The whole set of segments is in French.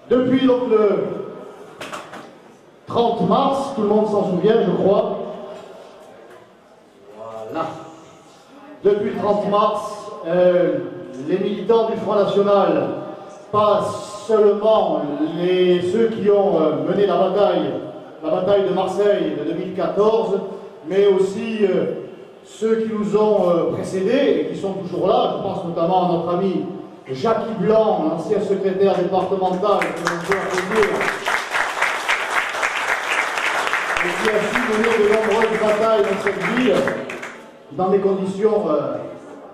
Depuis donc le 30 mars, tout le monde s'en souvient, je crois. Voilà. Depuis le 30 mars, les militants du Front National, pas seulement ceux qui ont mené la bataille de Marseille de 2014, mais aussi ceux qui nous ont précédés et qui sont toujours là. Je pense notamment à notre ami Jackie Blanc, l'ancien secrétaire départemental, que l'on peut applaudir, et qui a su mener de nombreuses batailles dans cette ville, dans des conditions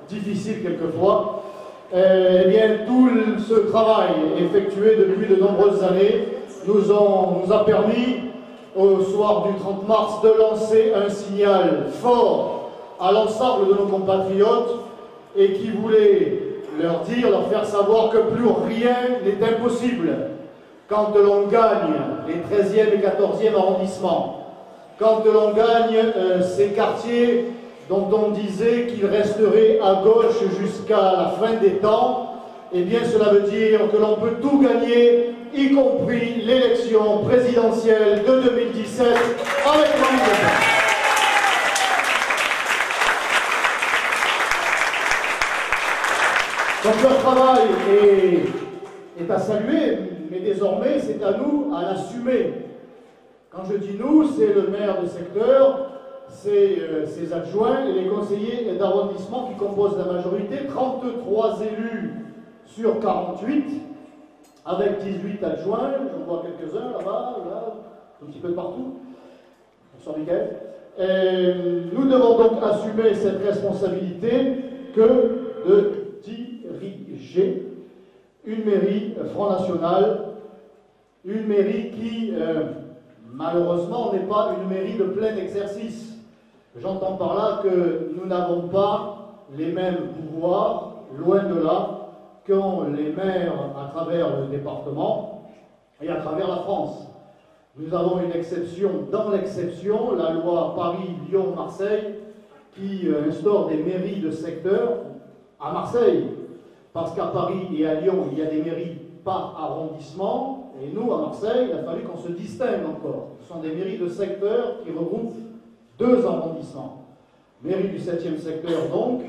difficiles quelquefois. Eh bien, tout ce travail effectué depuis de nombreuses années nous a permis, au soir du 30 mars, de lancer un signal fort à l'ensemble de nos compatriotes et qui voulait leur faire savoir que plus rien n'est impossible quand l'on gagne les 13e et 14e arrondissements, quand l'on gagne ces quartiers dont on disait qu'ils resteraient à gauche jusqu'à la fin des temps. Eh bien, cela veut dire que l'on peut tout gagner, y compris l'élection présidentielle de 2017 avec Marine Le Pen. Donc leur travail est à saluer, mais désormais c'est à nous à l'assumer. Quand je dis nous, c'est le maire de secteur, c'est ses adjoints et les conseillers d'arrondissement qui composent la majorité, 33 élus sur 48, avec 18 adjoints, j'en vois quelques-uns là-bas, là, un petit peu de partout, bonsoir Mickaël. Nous devons donc assumer cette responsabilité que de diriger une mairie Front National, une mairie qui, malheureusement, n'est pas une mairie de plein exercice. J'entends par là que nous n'avons pas les mêmes pouvoirs, loin de là, qu'ont les maires à travers le département et à travers la France. Nous avons une exception dans l'exception, la loi Paris-Lyon-Marseille, qui instaure des mairies de secteur à Marseille, parce qu'à Paris et à Lyon, il y a des mairies par arrondissement, et nous, à Marseille, il a fallu qu'on se distingue encore. Ce sont des mairies de secteur qui regroupent 2 arrondissements. Mairie du 7e secteur, donc,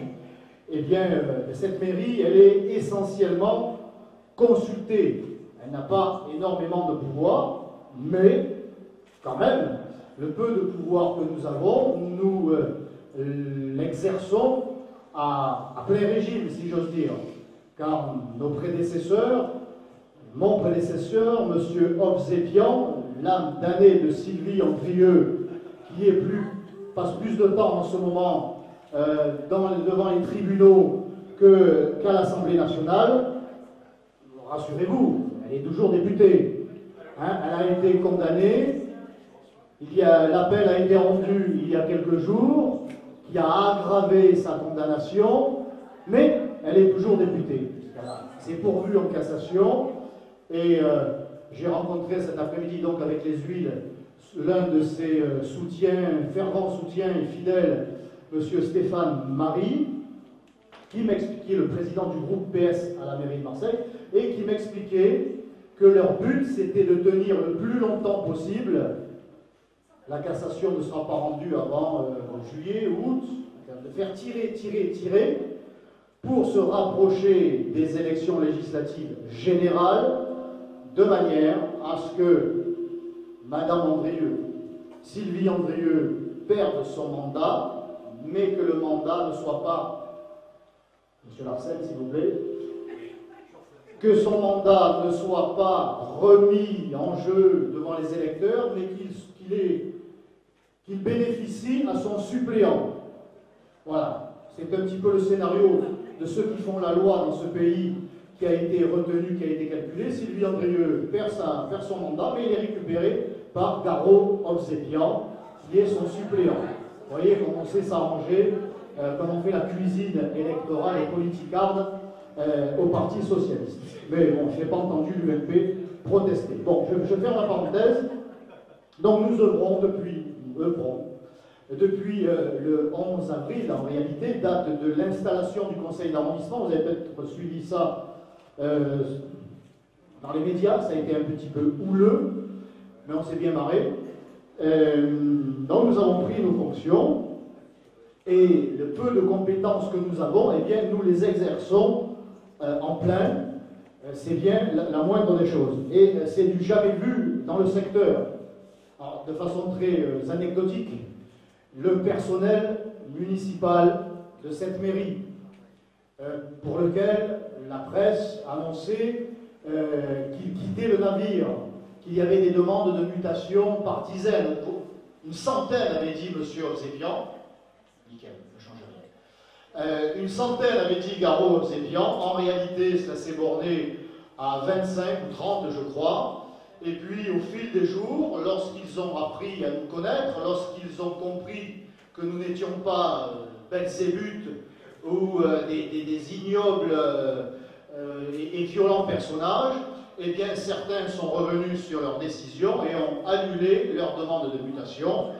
eh bien, cette mairie, elle est essentiellement consultée. Elle n'a pas énormément de pouvoir, mais, quand même, le peu de pouvoir que nous avons, nous l'exerçons à plein régime, si j'ose dire. Car nos prédécesseurs, mon prédécesseur, M. Obsépian, l'âme damnée de Sylvie Andrieux, qui passe plus de temps en ce moment devant les tribunaux qu'à l'Assemblée nationale, rassurez-vous, elle est toujours députée. Hein, elle a été condamnée, l'appel a été rendu il y a quelques jours, qui a aggravé sa condamnation, mais elle est toujours députée. C'est pourvu en cassation, et j'ai rencontré cet après-midi donc avec les Huiles l'un de ses fervents soutiens et fidèles, M. Stéphane Marie, qui est le président du groupe PS à la mairie de Marseille, et qui m'expliquait que leur but c'était de tenir le plus longtemps possible. La cassation ne sera pas rendue avant juillet, août, de faire tirer, pour se rapprocher des élections législatives générales, de manière à ce que Madame Andrieux, Sylvie Andrieux, perde son mandat, mais que le mandat ne soit pas, Monsieur Larsen, s'il vous plaît, que son mandat ne soit pas remis en jeu devant les électeurs, mais qu'il bénéficie à son suppléant. Voilà, c'est un petit peu le scénario de ceux qui font la loi dans ce pays qui a été retenu, qui a été calculé. Sylvie Andrieux perd son mandat, mais il est récupéré par Garot Obsépian, qui est son suppléant. Vous voyez comment on sait s'arranger, comme on fait la cuisine électorale et politicarde au Parti Socialiste. Mais bon, je n'ai pas entendu l'UMP protester. Bon, je ferme la parenthèse. Donc nous œuvrons depuis le 11 avril, en réalité, date de l'installation du conseil d'arrondissement. Vous avez peut-être suivi ça Dans les médias, ça a été un petit peu houleux, mais on s'est bien marré. Donc nous avons pris nos fonctions, et le peu de compétences que nous avons, eh bien, nous les exerçons en plein. C'est bien la moindre des choses. Et c'est du jamais vu dans le secteur. Alors, de façon très anecdotique, le personnel municipal de cette mairie, pour lequel la presse annonçait qu'il quittait le navire, qu'il y avait des demandes de mutation par dizaines. Une centaine, avait dit M. Zébian. Nickel, ne change rien. Une centaine, avait dit Garot Zébian. En réalité, cela s'est borné à 25 ou 30, je crois. Et puis, au fil des jours, lorsqu'ils ont appris à nous connaître, lorsqu'ils ont compris que nous n'étions pas Belzébuth ou des ignobles et violents personnages, eh bien, certains sont revenus sur leurs décisions et ont annulé leur demande de mutation,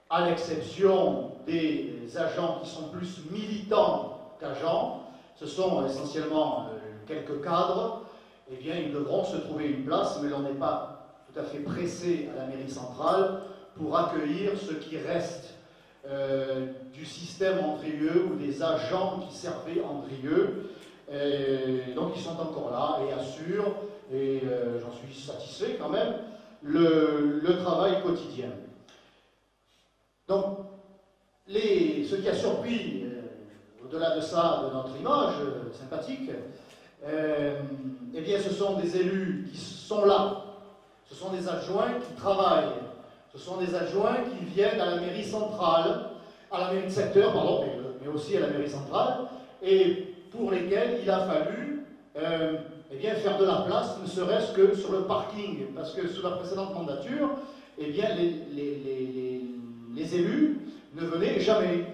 à l'exception des agents qui sont plus militants qu'agents. Ce sont essentiellement quelques cadres. Eh bien, ils devront se trouver une place, mais l'on n'est pas tout à fait pressé à la mairie centrale pour accueillir ce qui reste du système Andrieux ou des agents qui servaient Andrieux. Donc, ils sont encore là et assurent, et j'en suis satisfait quand même, le travail quotidien. Donc, ce qui a surpris, au-delà de ça, de notre image sympathique, eh bien, ce sont des élus qui sont là, ce sont des adjoints qui travaillent, ce sont des adjoints qui viennent à la mairie centrale, à la mairie de secteur, pardon, mais aussi à la mairie centrale, et pour lesquels il a fallu eh bien, faire de la place, ne serait-ce que sur le parking, parce que sous la précédente mandature, eh bien, les élus ne venaient jamais.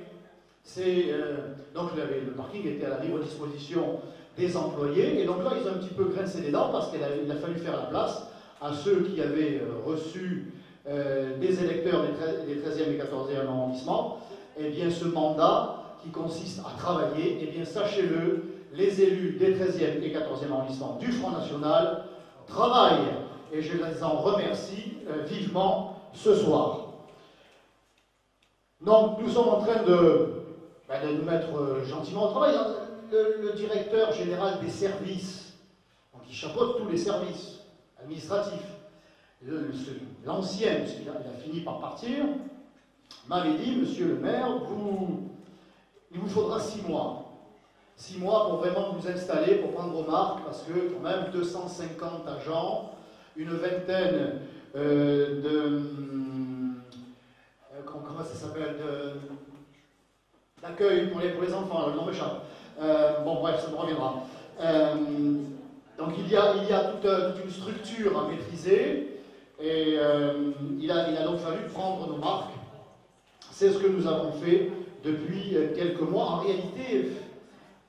Donc le parking était à la libre disposition des employés, et donc là ils ont un petit peu grincé les dents parce qu'il a fallu faire la place à ceux qui avaient reçu des électeurs des 13e et 14e arrondissements, et bien ce mandat qui consiste à travailler, et bien sachez-le, les élus des 13e et 14e arrondissements du Front National travaillent, et je les en remercie vivement ce soir. Donc nous sommes en train de nous mettre gentiment au travail. Le directeur général des services, donc il chapeaute tous les services administratifs, l'ancien, puisqu'il a fini par partir, m'avait dit, monsieur le maire, il vous faudra 6 mois. 6 mois pour vraiment vous installer, pour prendre vos marques, parce que quand même 250 agents, une vingtaine comment ça s'appelle, d'accueil pour les enfants, le nom m'échappe. Bon bref, ça me reviendra. Donc il y a toute une structure à maîtriser, et il a donc fallu prendre nos marques. C'est ce que nous avons fait depuis quelques mois, en réalité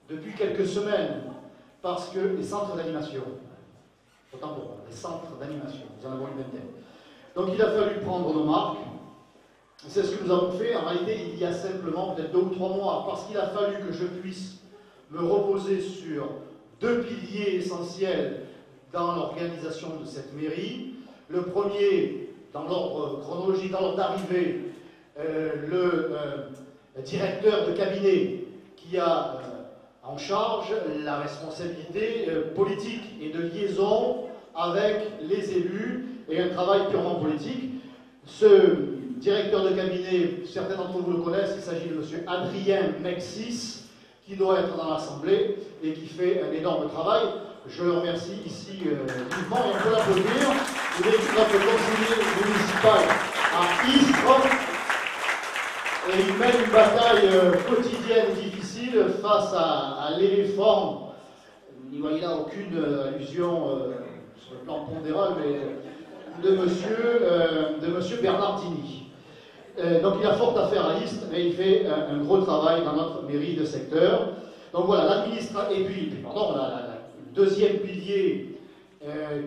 depuis quelques semaines, parce que les centres d'animation, autant pour moi, les centres d'animation, nous en avons une vingtaine. Donc il a fallu prendre nos marques. C'est ce que nous avons fait, en réalité, il y a simplement peut-être 2 ou 3 mois, parce qu'il a fallu que je puisse me reposer sur 2 piliers essentiels dans l'organisation de cette mairie. Le premier, dans l'ordre chronologique, dans l'ordre d'arrivée, le directeur de cabinet qui a en charge la responsabilité politique et de liaison avec les élus, et un travail purement politique. Ce directeur de cabinet, certains d'entre vous le connaissent, il s'agit de M. Adrien Mexis, qui doit être dans l'Assemblée et qui fait un énorme travail. Je le remercie ici vivement, et on peut l'applaudir. Il est notre conseiller municipal à Istres, et il mène une bataille quotidienne difficile face à l'éléphant. Il n'a aucune allusion sur le plan pondéral, mais de monsieur Bernardini. Donc il a fort à faire à Istres, et il fait un gros travail dans notre mairie de secteur. Donc voilà, l'administration, et puis le deuxième pilier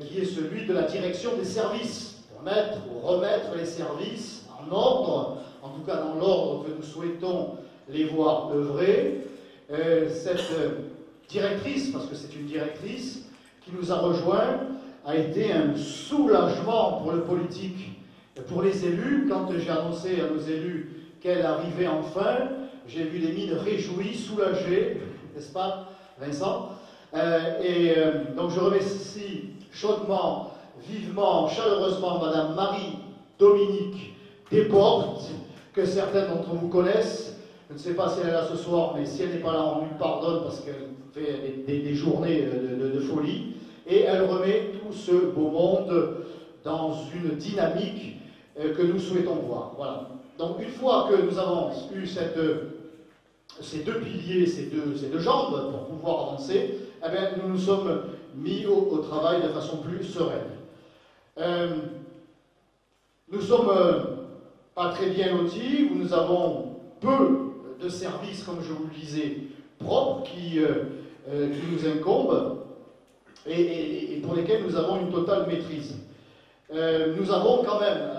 qui est celui de la direction des services, pour mettre ou remettre les services en ordre, en tout cas dans l'ordre que nous souhaitons les voir œuvrer. Cette directrice, parce que c'est une directrice, qui nous a rejoints, a été un soulagement pour le politique, pour les élus. Quand j'ai annoncé à nos élus qu'elle arrivait enfin, j'ai vu des mines réjouies, soulagées, n'est-ce pas, Vincent? Donc je remercie chaudement, vivement, chaleureusement Madame Marie-Dominique Desportes, que certains d'entre vous connaissent. Je ne sais pas si elle est là ce soir, mais si elle n'est pas là, on lui pardonne parce qu'elle fait des journées de folie. Et elle remet tout ce beau monde dans une dynamique que nous souhaitons voir. Voilà. Donc une fois que nous avons eu ces deux piliers, ces deux jambes pour pouvoir avancer, eh bien, nous nous sommes mis au travail de façon plus sereine. Nous sommes pas très bien lotis, où nous avons peu de services, comme je vous le disais, propres qui nous incombent et pour lesquels nous avons une totale maîtrise. Nous avons quand même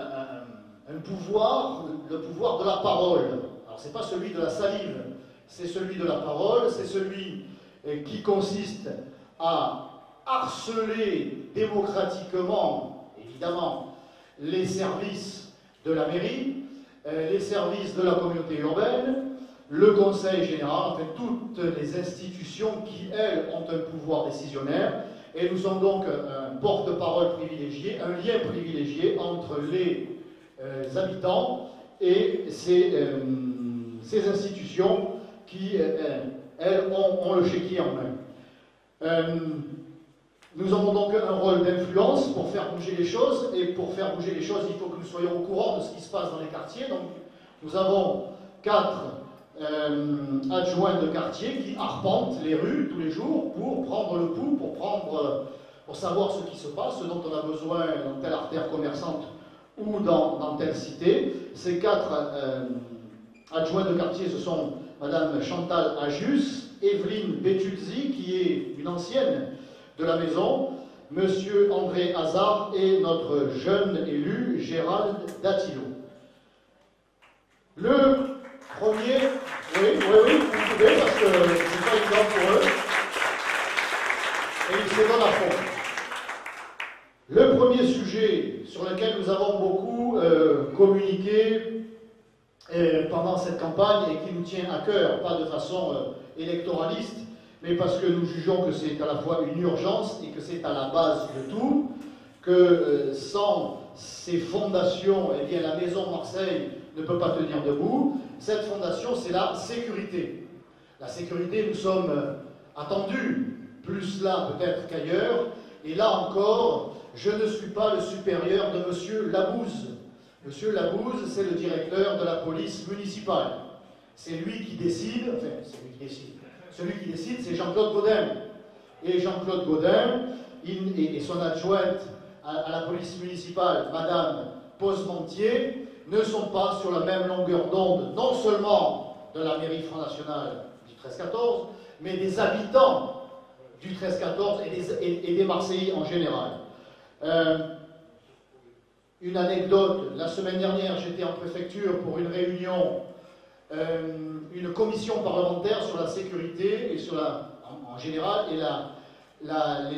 un pouvoir, le pouvoir de la parole. Alors ce n'est pas celui de la salive, c'est celui de la parole, c'est celui qui consiste à harceler démocratiquement, évidemment, les services de la mairie, les services de la communauté urbaine, le conseil général, enfin toutes les institutions qui, elles, ont un pouvoir décisionnaire. Et nous sommes donc un porte-parole privilégié, un lien privilégié entre les habitants et ces institutions qui, elles, ont le chéquier en main. Nous avons donc un rôle d'influence pour faire bouger les choses, et pour faire bouger les choses, il faut que nous soyons au courant de ce qui se passe dans les quartiers. Donc, nous avons 4 adjoints de quartier qui arpentent les rues tous les jours pour prendre le pouls, pour savoir ce qui se passe, ce dont on a besoin dans telle artère commerçante ou dans telle cité. Ces 4 adjoints de quartier, ce sont Madame Chantal Ajus, Evelyne Betuzzi, qui est une ancienne de la maison, Monsieur André Hazard et notre jeune élu Gérald Dattilo. Le premier, oui, vous pouvez, parce que c'est pas évident pour eux, et ils se donnent à fond. Le premier sujet sur lequel nous avons beaucoup communiqué pendant cette campagne et qui nous tient à cœur, pas de façon électoraliste, mais parce que nous jugeons que c'est à la fois une urgence et que c'est à la base de tout, que sans ces fondations, eh bien, la maison Marseille ne peut pas tenir debout. Cette fondation, c'est la sécurité. La sécurité, nous sommes attendus, plus là peut-être qu'ailleurs, et là encore, je ne suis pas le supérieur de Monsieur Labouze. Monsieur Labouze, c'est le directeur de la police municipale. C'est lui qui décide, enfin, c'est lui qui décide. Celui qui décide, c'est Jean-Claude Gaudin. Et Jean-Claude Gaudin et son adjointe à la police municipale, Madame Posmentier, ne sont pas sur la même longueur d'onde, non seulement de la mairie Front National du 13-14, mais des habitants du 13-14 et des Marseillais en général. Une anecdote, la semaine dernière, j'étais en préfecture pour une réunion, une commission parlementaire sur la sécurité et sur en général et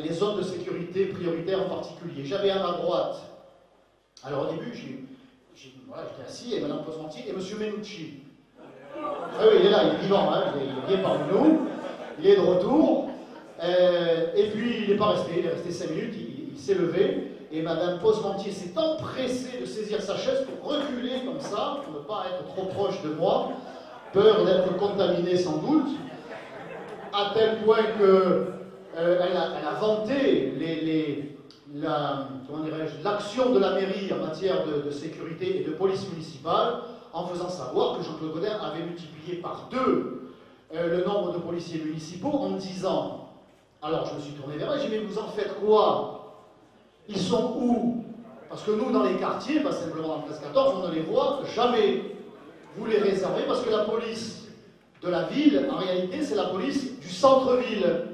les zones de sécurité prioritaires en particulier. J'avais à ma droite, alors au début, j'étais assis, et Mme Posmentier et M. Menucci. Ah oui, il est là, il est vivant, hein, il est parmi nous, il est de retour, et puis il n'est pas resté, il est resté 5 minutes, il s'est levé, et Mme Posmentier s'est empressée de saisir sa chaise pour reculer comme ça, pour ne pas être trop proche de moi, peur d'être contaminée sans doute, à tel point qu'elle a vanté l'action de la mairie en matière de sécurité et de police municipale, en faisant savoir que Jean-Claude Gaudin avait multiplié par 2 le nombre de policiers municipaux en 10 ans. Alors je me suis tourné vers elle, j'ai dit, mais vous en faites quoi? Ils sont où? Parce que nous, dans les quartiers, pas simplement dans le 13-14, on ne les voit jamais. Vous les réservez parce que la police de la ville, en réalité, c'est la police du centre-ville.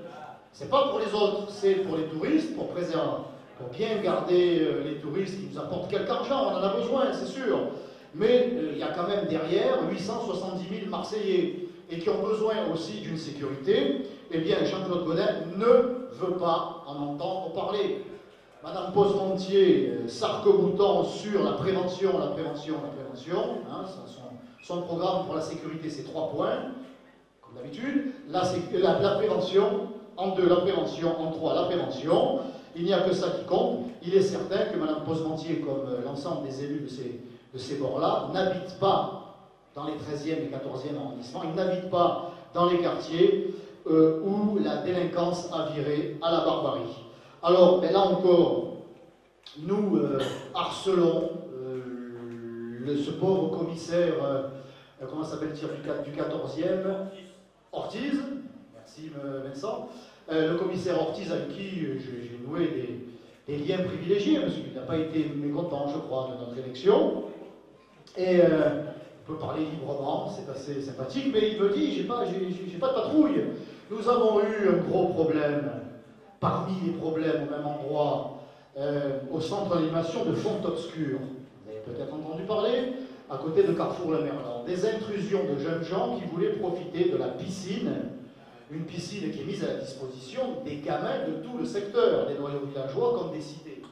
C'est pas pour les autres, c'est pour les touristes, pour bien garder les touristes qui nous apportent quelque argent, on en a besoin, c'est sûr. Mais il y a quand même derrière 870 000 Marseillais et qui ont besoin aussi d'une sécurité. Eh bien, Jean-Claude Gaudin ne veut pas en entendre parler. Madame Posmentier s'arc-boutant sur la prévention, la prévention, la prévention. Hein, son programme pour la sécurité, c'est 3 points, comme d'habitude. La prévention, en 2, la prévention, en 3, la prévention. Il n'y a que ça qui compte. Il est certain que Madame Posmentier, comme l'ensemble des élus de ces bords-là, n'habitent pas dans les 13e et 14e arrondissements, ils n'habitent pas dans les quartiers où la délinquance a viré à la barbarie. Alors, là encore, nous harcelons ce pauvre commissaire, comment s'appelle-t-il, du 14e, Ortiz, merci Vincent, le commissaire Ortiz avec qui j'ai noué des liens privilégiés, parce qu'il n'a pas été mécontent, je crois, de notre élection, et on peut parler librement, c'est assez sympathique, mais il me dit, j'ai pas de patrouille, nous avons eu un gros problème. Parmi les problèmes au même endroit, au centre d'animation de Font-Obscur. Vous avez peut-être entendu parler, à côté de Carrefour-le-Merlan. Des intrusions de jeunes gens qui voulaient profiter de la piscine, une piscine qui est mise à la disposition des gamins de tout le secteur, des noyaux villageois comme des cités.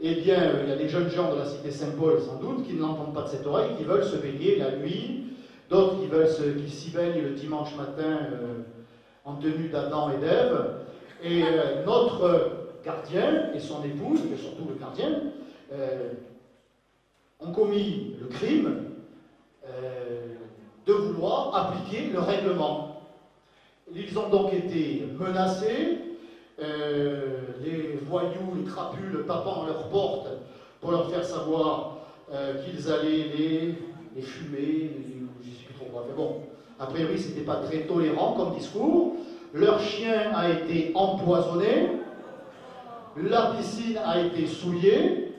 Eh bien, il y a des jeunes gens de la cité Saint-Paul, sans doute, qui ne l'entendent pas de cette oreille, qui veulent se baigner la nuit, d'autres qui s'y baignent le dimanche matin en tenue d'Adam et d'Ève. Et notre gardien et son épouse, mais surtout le gardien, ont commis le crime de vouloir appliquer le règlement. Ils ont donc été menacés, les voyous, les crapules tapant à leur porte pour leur faire savoir qu'ils allaient les fumer, je ne sais plus trop quoi. Mais bon, a priori, c'était pas très tolérant comme discours. Leur chien a été empoisonné, la piscine a été souillée,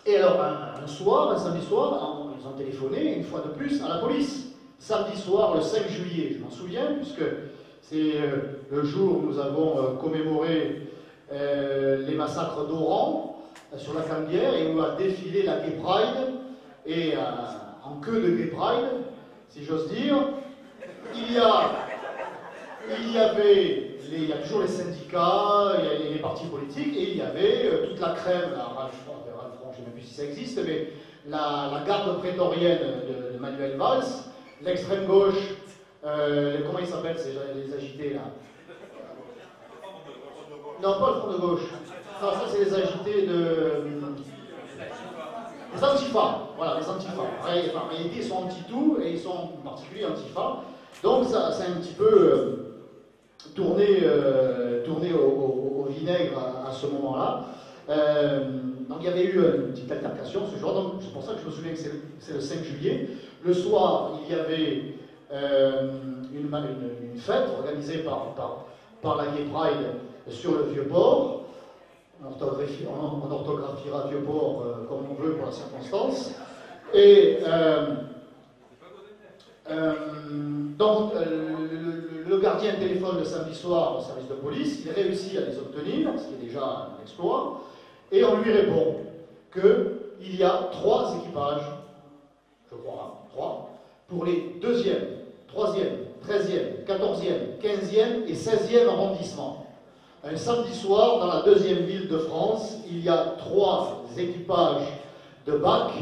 et alors un samedi soir, ils ont téléphoné une fois de plus à la police. Samedi soir, le 5 juillet, je m'en souviens, puisque c'est le jour où nous avons commémoré les massacres d'Oran sur la Canebière, et où a défilé la Gay Pride, et en queue de Gay Pride, si j'ose dire, il y a toujours les syndicats, il y a les partis politiques, et il y avait toute la crème, Ralph Front, je ne sais même plus si ça existe, mais la garde prétorienne de Manuel Valls, l'extrême gauche, comment ils s'appellent les agités là? Non, pas le Front de gauche. Non, ça c'est les agités les Antifa, voilà, les Antifa. En réalité, ils sont anti-tout, et ils sont en particulier Antifa. Donc ça c'est un petit peu tourné au vinaigre à ce moment-là. Donc il y avait eu une petite altercation ce jour, donc c'est pour ça que je me souviens que c'est le 5 juillet. Le soir, il y avait une fête organisée par la Gay Pride sur le Vieux-Port. On orthographiera Vieux-Port comme on veut pour la circonstance. Et donc, le gardien téléphone le samedi soir au service de police, il réussit à les obtenir, ce qui est déjà un exploit, et on lui répond qu'il y a 3 équipages, je crois, 3, pour les 2e, 3e, 13e, 14e, 15e et 16e arrondissements. Un samedi soir, dans la 2e ville de France, il y a 3 équipages de BAC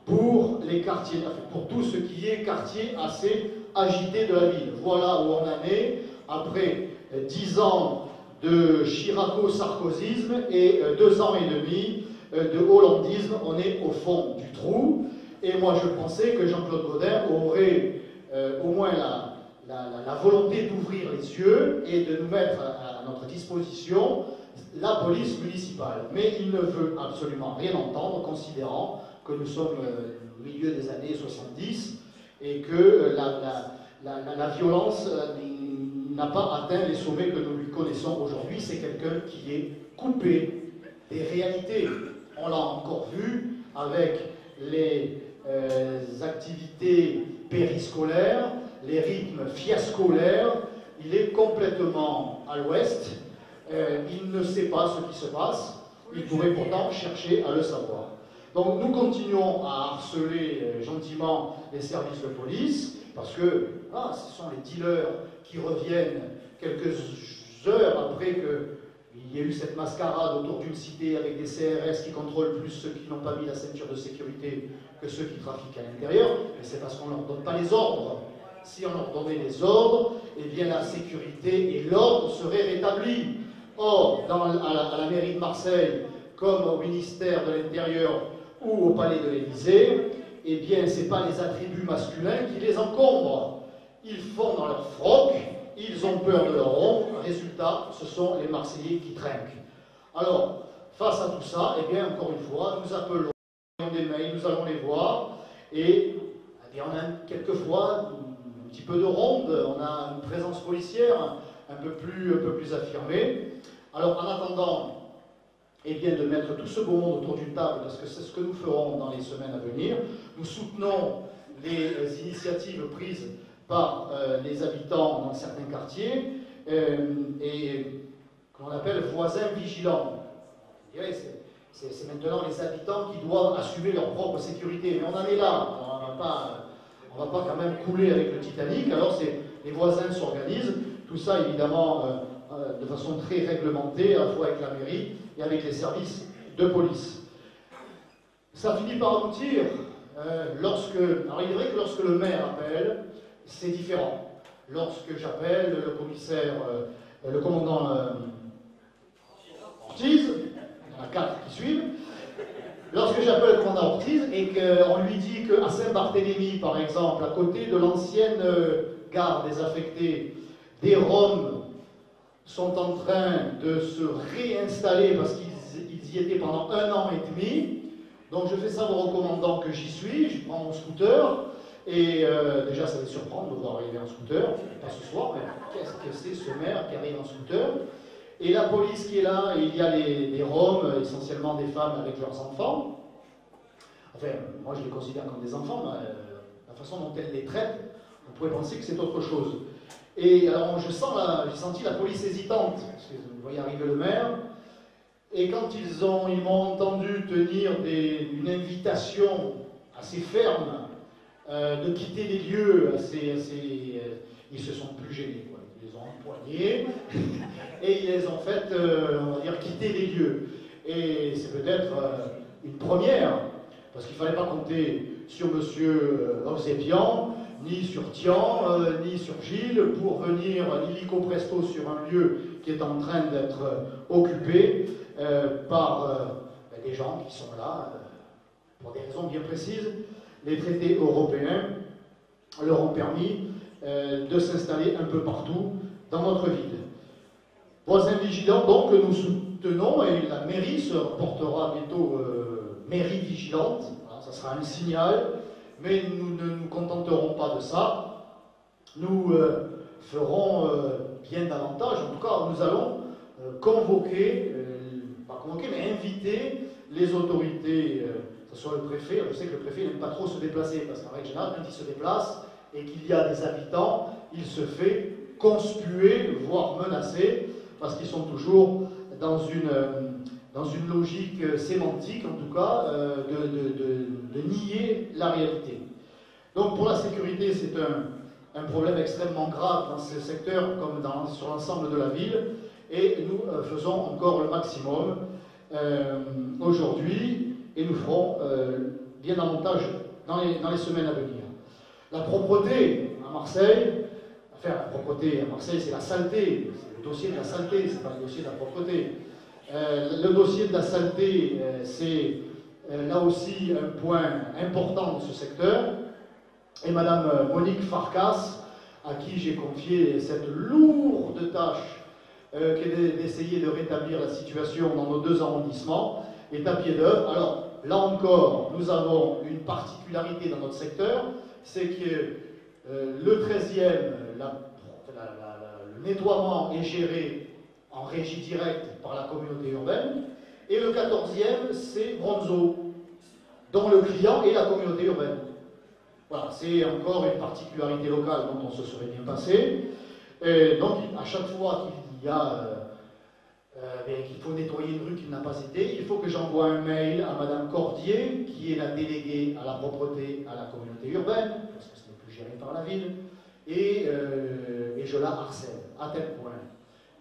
pour les quartiers, pour tout ce qui est quartier assez agité de la ville. Voilà où on en est, après 10 ans de chiraco-sarkozisme et 2 ans et demi de hollandisme, on est au fond du trou. Et moi je pensais que Jean-Claude Gaudin aurait au moins la volonté d'ouvrir les yeux et de nous mettre à notre disposition la police municipale. Mais il ne veut absolument rien entendre, considérant que nous sommes au milieu des années 70 et que la violence n'a pas atteint les sommets que nous lui connaissons aujourd'hui. C'est quelqu'un qui est coupé des réalités. On l'a encore vu avec les activités périscolaires, les rythmes fiascolaires. Il est complètement à l'ouest. Il ne sait pas ce qui se passe. Il pourrait pourtant chercher à le savoir. Donc nous continuons à harceler gentiment les services de police, parce que ce sont les dealers qui reviennent quelques heures après qu'il il y a eu cette mascarade autour d'une cité avec des CRS qui contrôlent plus ceux qui n'ont pas mis la ceinture de sécurité que ceux qui trafiquent à l'intérieur, mais c'est parce qu'on ne leur donne pas les ordres. Si on leur donnait les ordres, eh bien la sécurité et l'ordre seraient rétablis. Or, à la mairie de Marseille, comme au ministère de l'Intérieur ou au palais de l'Élysée, eh bien, ce n'est pas les attributs masculins qui les encombrent. Ils font dans leur froc, ils ont peur de leur ombre, résultat, ce sont les Marseillais qui trinquent. Alors, face à tout ça, eh bien, encore une fois, nous appelons des mails, nous allons les voir, et eh bien, on a quelquefois un petit peu de ronde, on a une présence policière un peu plus affirmée. Alors, en attendant, eh bien, de mettre tout ce beau monde autour d'une table, parce que c'est ce que nous ferons dans les semaines à venir. Nous soutenons les initiatives prises par les habitants dans certains quartiers et qu'on appelle voisins vigilants. C'est maintenant les habitants qui doivent assumer leur propre sécurité. Mais on en est là. On ne va pas quand même couler avec le Titanic. Alors les voisins s'organisent. Tout ça, évidemment, de façon très réglementée, à la fois avec la mairie et avec les services de police. Ça finit par aboutir alors il est vrai que lorsque le maire appelle, c'est différent. Lorsque j'appelle le commissaire, le commandant Ortiz, il y en a 4 qui suivent, lorsque j'appelle le commandant Ortiz et qu'on lui dit qu'à Saint-Barthélemy, par exemple, à côté de l'ancienne gare désaffectée, des Roms sont en train de se réinstaller parce qu'ils y étaient pendant 1 an et demi. Donc je fais savoir au commandant que j'y suis, je prends mon scooter, et déjà ça va surprendre de voir arriver un scooter, pas ce soir, mais qu'est-ce que c'est ce maire qui arrive en scooter? Et la police qui est là, et il y a les Roms, essentiellement des femmes avec leurs enfants. Enfin, moi je les considère comme des enfants, mais la façon dont elles les traitent, on pourrait penser que c'est autre chose. Et alors j'ai senti la police hésitante, parce que vous voyez arriver le maire, et quand ils m'ont entendu tenir une invitation assez ferme de quitter les lieux, ils se sont plus gênés, quoi. Ils les ont empoignés, et ils les ont fait, on va dire, quitter les lieux. Et c'est peut-être une première, parce qu'il ne fallait pas compter sur M. Obsépian, ni sur Tian, ni sur Gilles, pour venir illico presto sur un lieu qui est en train d'être occupé par des gens qui sont là pour des raisons bien précises. Les traités européens leur ont permis de s'installer un peu partout dans notre ville. Voisins vigilants, donc, que nous soutenons, et la mairie se portera bientôt mairie vigilante. Voilà, ça sera un signal. Mais nous ne nous contenterons pas de ça. Nous ferons bien davantage. En tout cas, nous allons pas convoquer, mais inviter les autorités, que ce soit le préfet. Je sais que le préfet n'aime pas trop se déplacer, parce qu'en règle générale, quand il se déplace et qu'il y a des habitants, il se fait conspuer, voire menacer, parce qu'ils sont toujours dans une logique sémantique, en tout cas, de nier la réalité. Donc pour la sécurité, c'est un problème extrêmement grave dans ce secteur, comme sur l'ensemble de la ville, et nous faisons encore le maximum aujourd'hui, et nous ferons bien davantage dans les semaines à venir. La propreté à Marseille, enfin la propreté à Marseille, c'est la saleté, c'est le dossier de la saleté, c'est pas le dossier de la propreté. Le dossier de la saleté, c'est là aussi un point important dans ce secteur. Et Madame Monique Farkas, à qui j'ai confié cette lourde tâche qui est d'essayer de rétablir la situation dans nos 2 arrondissements, est à pied d'œuvre. Alors, là encore, nous avons une particularité dans notre secteur, c'est que le 13e, le nettoiement est géré en régie directe par la communauté urbaine, et le 14e, c'est Bronzo, dont le client est la communauté urbaine. Voilà, c'est encore une particularité locale dont on se serait bien passé. Et donc, à chaque fois qu'il faut nettoyer une rue qui n'a pas été, il faut que j'envoie un mail à Madame Cordier, qui est la déléguée à la propreté à la communauté urbaine, parce que ce n'est plus géré par la ville, et je la harcèle, à tel point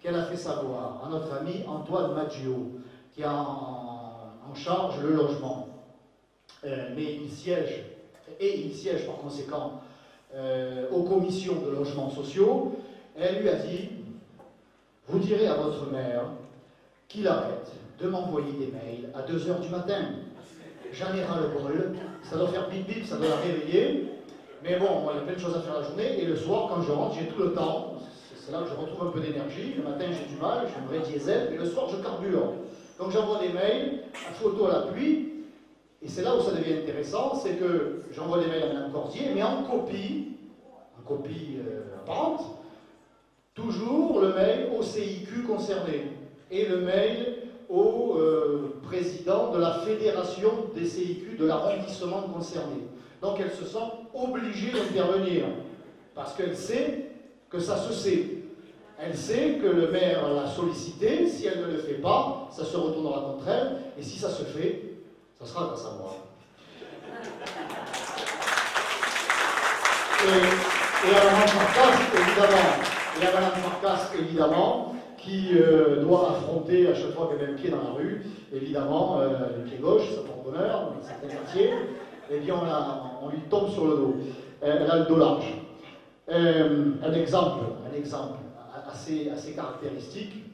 qu'elle a fait savoir à notre ami Antoine Maggio, qui a en charge le logement. Mais il siège par conséquent aux commissions de logements sociaux. Elle lui a dit, vous direz à votre maire qu'il arrête de m'envoyer des mails à 2 h du matin. J'en ai ras le bol, ça doit faire bip bip, ça doit la réveiller, mais bon, moi, il y a plein de choses à faire la journée, et le soir, quand je rentre, j'ai tout le temps, c'est là que je retrouve un peu d'énergie, le matin j'ai du mal, j'ai un vrai diesel, et le soir je carbure. Donc j'envoie des mails, à photo à l'appui, et c'est là où ça devient intéressant, c'est que j'envoie des mails à Mme Cordier, mais en copie apparente, toujours le mail au CIQ concerné, et le mail au président de la fédération des CIQ de l'arrondissement concerné. Donc elle se sent obligée d'intervenir, parce qu'elle sait que ça se sait. Elle sait que le maire l'a sollicité, si elle ne le fait pas, ça se retournera contre elle, et si ça se fait, ça sera grâce à moi. Et à Madame Farkas, évidemment, qui doit affronter à chaque fois qu'elle met un pied dans la rue, évidemment, le pied gauche, ça porte bonheur, dans certains quartiers, et bien on lui tombe sur le dos. Elle a le dos large. Un exemple assez caractéristique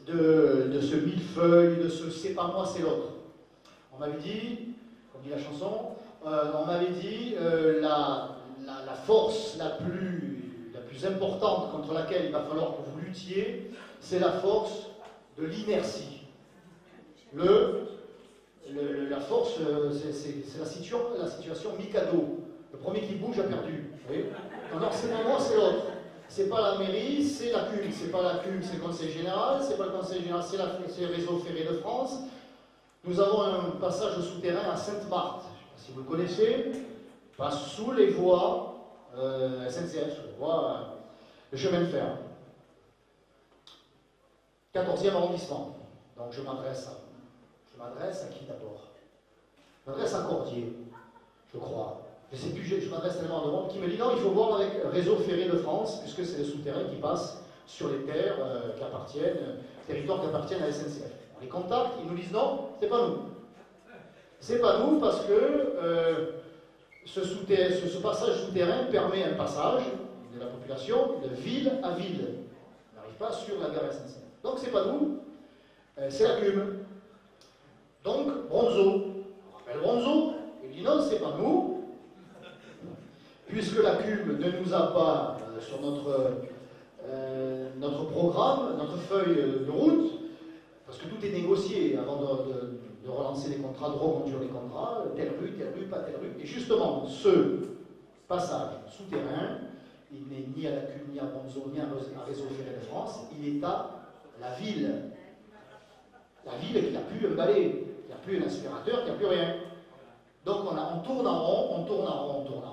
de ce millefeuille, de ce c'est pas moi, c'est l'autre. On m'avait dit, comme dit la chanson, on m'avait dit la force la plus importante contre laquelle il va falloir que vous luttiez, c'est la force de l'inertie. La force, c'est la situation Mikado. Le premier qui bouge a perdu. Vous voyez ? Alors c'est pas moi, c'est l'autre. C'est pas la mairie, c'est la CUM. C'est pas la CUM, c'est le Conseil Général. C'est pas le Conseil Général, c'est le réseau ferré de France. Nous avons un passage souterrain à Sainte-Marthe. Je ne sais pas si vous le connaissez. Passe sous les voies SNCF, le chemin de fer. 14e arrondissement. Donc je m'adresse à qui d'abord? Je m'adresse à Cordier, je crois. Je ne sais plus, je m'adresse tellement de monde qui me dit non, il faut voir avec Réseau Ferré de France, puisque c'est le souterrain qui passe sur les terres territoires qui appartiennent à la SNCF. On les contacte, ils nous disent non, c'est pas nous. C'est pas nous parce que ce passage souterrain permet un passage de la population de ville à ville. On n'arrive pas sur la gare SNCF. Donc c'est pas nous, c'est la CUM. Donc Bronzo. On rappelle Bronzo, il dit non, c'est pas nous, puisque la CUM ne nous a pas sur notre programme, notre feuille de route, parce que tout est négocié avant de relancer les contrats, de reconduire les contrats, telle rue, pas telle rue. Et justement, ce passage souterrain, il n'est ni à la CUM, ni à Bronzo, ni à Réseau Ferré de France, il est à la ville. La ville qui n'a plus un balai, qui n'a plus un aspirateur, qui n'a plus rien. Donc on tourne en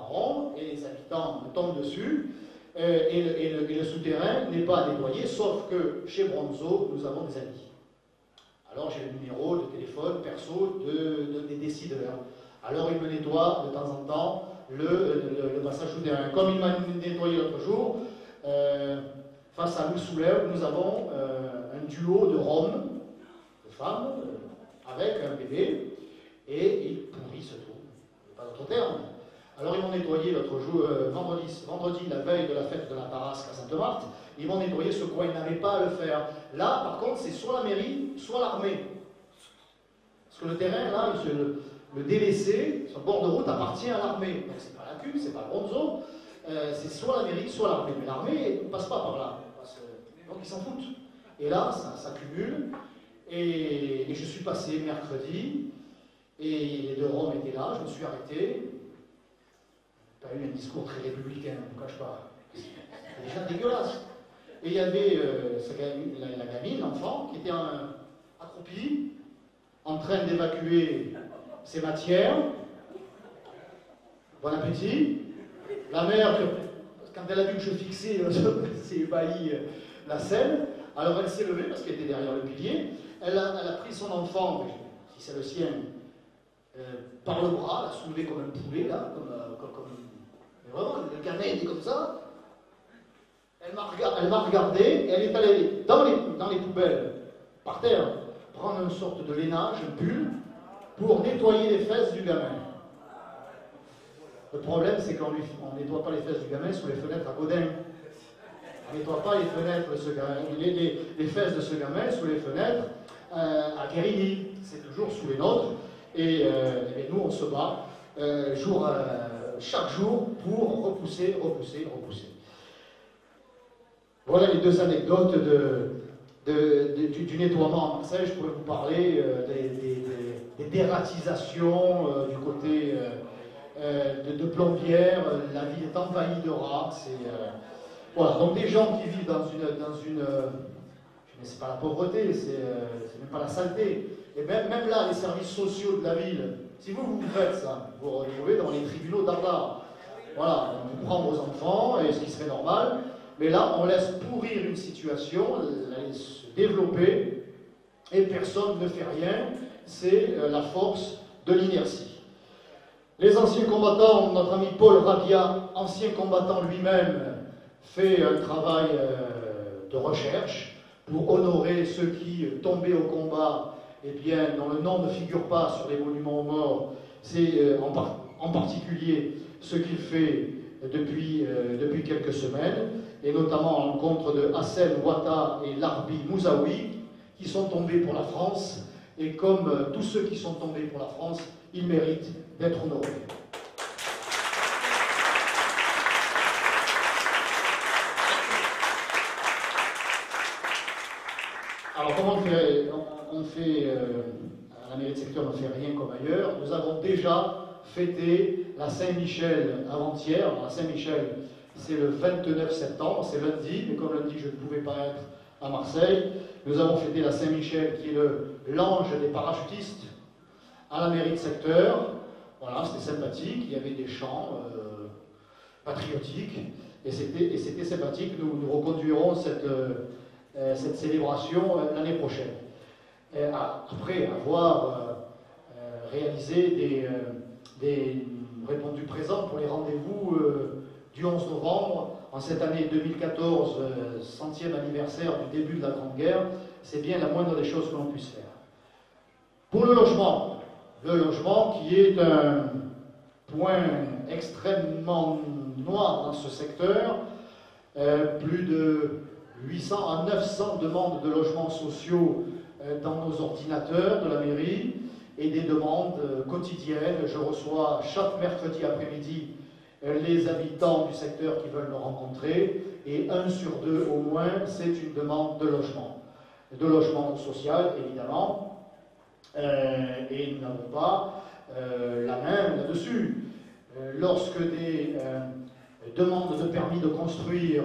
rond, et les habitants tombent dessus, et le souterrain n'est pas nettoyé, sauf que chez Bronzo, nous avons des amis. Alors j'ai le numéro de téléphone perso des décideurs. Alors il me nettoie de temps en temps le passage souterrain. Comme il m'a nettoyé l'autre jour, face à Moussoulève, nous avons un duo de Roms, de femmes, avec un bébé, et ils pourrissent tout. Pas d'autre terme. Alors ils m'ont nettoyé l'autre jour, vendredi, la veille de la fête de la Tarasque à Sainte-Marthe, ils m'ont nettoyé ce coin, ils n'avaient pas à le faire. Là, par contre, c'est soit la mairie, soit l'armée. Parce que le terrain, là, le délaissé, sur le bord de route, appartient à l'armée. Donc c'est pas la CUM, c'est pas le Bronzo, c'est soit la mairie, soit l'armée. Mais l'armée ne passe pas par là. Donc ils s'en foutent. Et là, ça s'accumule. Et je suis passé mercredi, et les deux Roms étaient là, je me suis arrêté. Tu as eu un discours très républicain, on ne cache pas. C'est déjà dégueulasse. Et il y avait la gamine, l'enfant, qui était accroupie, en train d'évacuer ses matières. Bon appétit. La mère, quand elle a vu que je fixais, s'est ébahie la scène. Alors elle s'est levée, parce qu'elle était derrière le pilier. Elle a pris son enfant, si c'est le sien, par le bras, l'a soulevé comme un poulet, là, comme vraiment, le canet était comme ça. Elle m'a regardé, et elle est allée dans les poubelles, par terre, prendre une sorte de lainage, un pull, pour nettoyer les fesses du gamin. Le problème, c'est qu'on ne nettoie pas les fesses du gamin sous les fenêtres à Godin. On ne nettoie pas les fenêtres de ce gamin, les fesses de ce gamin sous les fenêtres à Guérigny. C'est toujours sous les nôtres. Et nous, on se bat chaque jour pour repousser. Voilà les deux anecdotes du nettoiement à Marseille. Je pourrais vous parler des dératisations du côté de Plombières. La ville est envahie de rats. Voilà, donc des gens qui vivent dans une c'est pas la pauvreté, c'est même pas la saleté. Et même là, les services sociaux de la ville, si vous faites ça, vous vous retrouvez dans les tribunaux d'Arda. Voilà, on vous prend vos enfants, et ce qui serait normal, mais là, on laisse pourrir une situation, elle laisse se développer, et personne ne fait rien. C'est la force de l'inertie. Les anciens combattants, notre ami Paul Rabia, ancien combattant lui-même, fait un travail de recherche pour honorer ceux qui tombaient au combat, eh bien, dont le nom ne figure pas sur les monuments aux morts. C'est en particulier ce qu'il fait depuis quelques semaines, et notamment à l'encontre de Hassen Ouattara et Larbi Mouzaoui, qui sont tombés pour la France, et comme tous ceux qui sont tombés pour la France, ils méritent d'être honorés. Alors, comment on fait à la mairie de secteur, on ne fait rien comme ailleurs. Nous avons déjà fêté la Saint-Michel avant-hier. La Saint-Michel, c'est le 29 septembre, c'est lundi, mais comme lundi, je ne pouvais pas être à Marseille. Nous avons fêté la Saint-Michel, qui est l'ange des parachutistes, à la mairie de secteur. Voilà, c'était sympathique, il y avait des chants patriotiques, et c'était sympathique. Nous reconduirons cette célébration l'année prochaine. Après avoir réalisé répondu présent pour les rendez-vous du 11 novembre, en cette année 2014, 100e anniversaire du début de la Grande Guerre, c'est bien la moindre des choses que l'on puisse faire. Pour le logement qui est un point extrêmement noir dans ce secteur, plus de 800 à 900 demandes de logements sociaux dans nos ordinateurs de la mairie, et des demandes quotidiennes. Je reçois chaque mercredi après-midi les habitants du secteur qui veulent me rencontrer, et 1 sur 2 au moins, c'est une demande de logement social évidemment, et nous n'avons pas la main là-dessus. Lorsque des demandes de permis de construire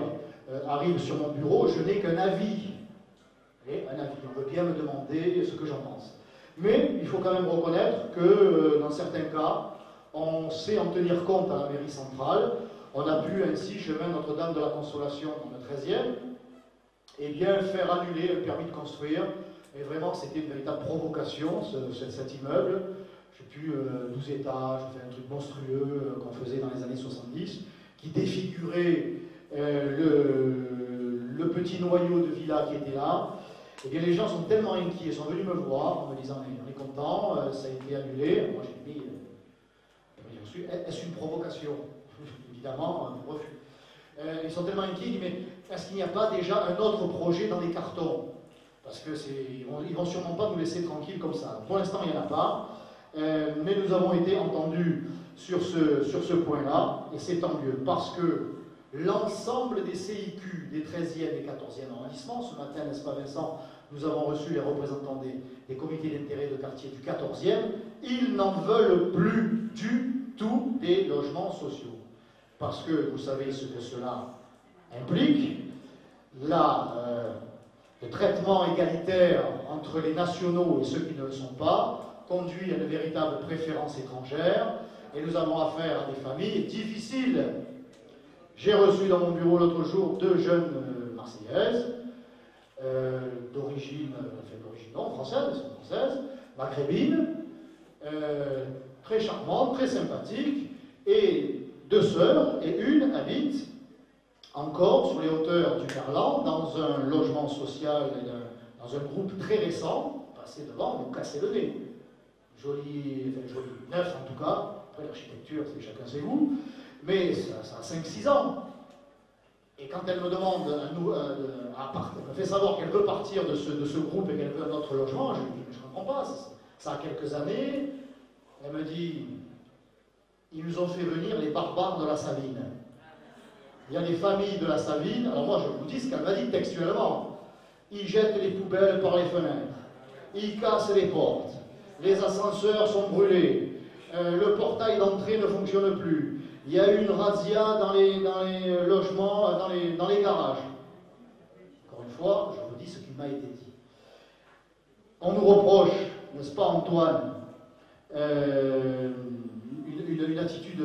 arrivent sur mon bureau, je n'ai qu'un avis. Et un avis, on peut bien me demander ce que j'en pense. Mais il faut quand même reconnaître que dans certains cas, on sait en tenir compte à la mairie centrale. On a pu ainsi, chemin Notre-Dame de la Consolation dans le 13e, eh bien, faire annuler le permis de construire. Et vraiment, c'était une véritable provocation, cet immeuble. Je sais plus, 12 étages, un truc monstrueux qu'on faisait dans les années 70, qui défigurait le petit noyau de villa qui était là. Eh bien, les gens sont tellement inquiets, ils sont venus me voir en me disant mais on est content, ça a été annulé. Moi j'ai dit est-ce une provocation? Évidemment, un refus. Ils sont tellement inquiets, ils disent mais est-ce qu'il n'y a pas déjà un autre projet dans les cartons? Parce que ils vont sûrement pas nous laisser tranquilles comme ça. Pour l'instant, il n'y en a pas, mais nous avons été entendus sur ce point-là, et c'est tant mieux, parce que l'ensemble des CIQ des 13e et 14e arrondissements, ce matin, n'est-ce pas Vincent, nous avons reçu les représentants des comités d'intérêt de quartier du 14e, ils n'en veulent plus du tout des logements sociaux. Parce que vous savez ce que cela implique, le traitement égalitaire entre les nationaux et ceux qui ne le sont pas conduit à une véritable préférence étrangère, et nous avons affaire à des familles difficiles. J'ai reçu dans mon bureau l'autre jour 2 jeunes Marseillaises, d'origine non française, maghrébines, très charmantes, très sympathiques, et 2 sœurs, et une habite encore sur les hauteurs du Verlan, dans un logement social, dans un groupe très récent, passer devant, nous casser le nez. Joli, neuf en tout cas, après l'architecture, c'est chacun ses goûts, mais ça a 5-6 ans. Et quand elle me demande, elle me fait savoir qu'elle veut partir de ce groupe et qu'elle veut un autre logement, je lui dis, mais je ne comprends pas, ça a quelques années. Elle me dit, ils nous ont fait venir les barbares de la Savine. Il y a des familles de la Savine, alors moi je vous dis ce qu'elle m'a dit textuellement. Ils jettent les poubelles par les fenêtres, ils cassent les portes, les ascenseurs sont brûlés, le portail d'entrée ne fonctionne plus. Il y a eu une razzia dans les logements, dans les garages. Encore une fois, je vous dis ce qui m'a été dit. On nous reproche, n'est-ce pas Antoine, une attitude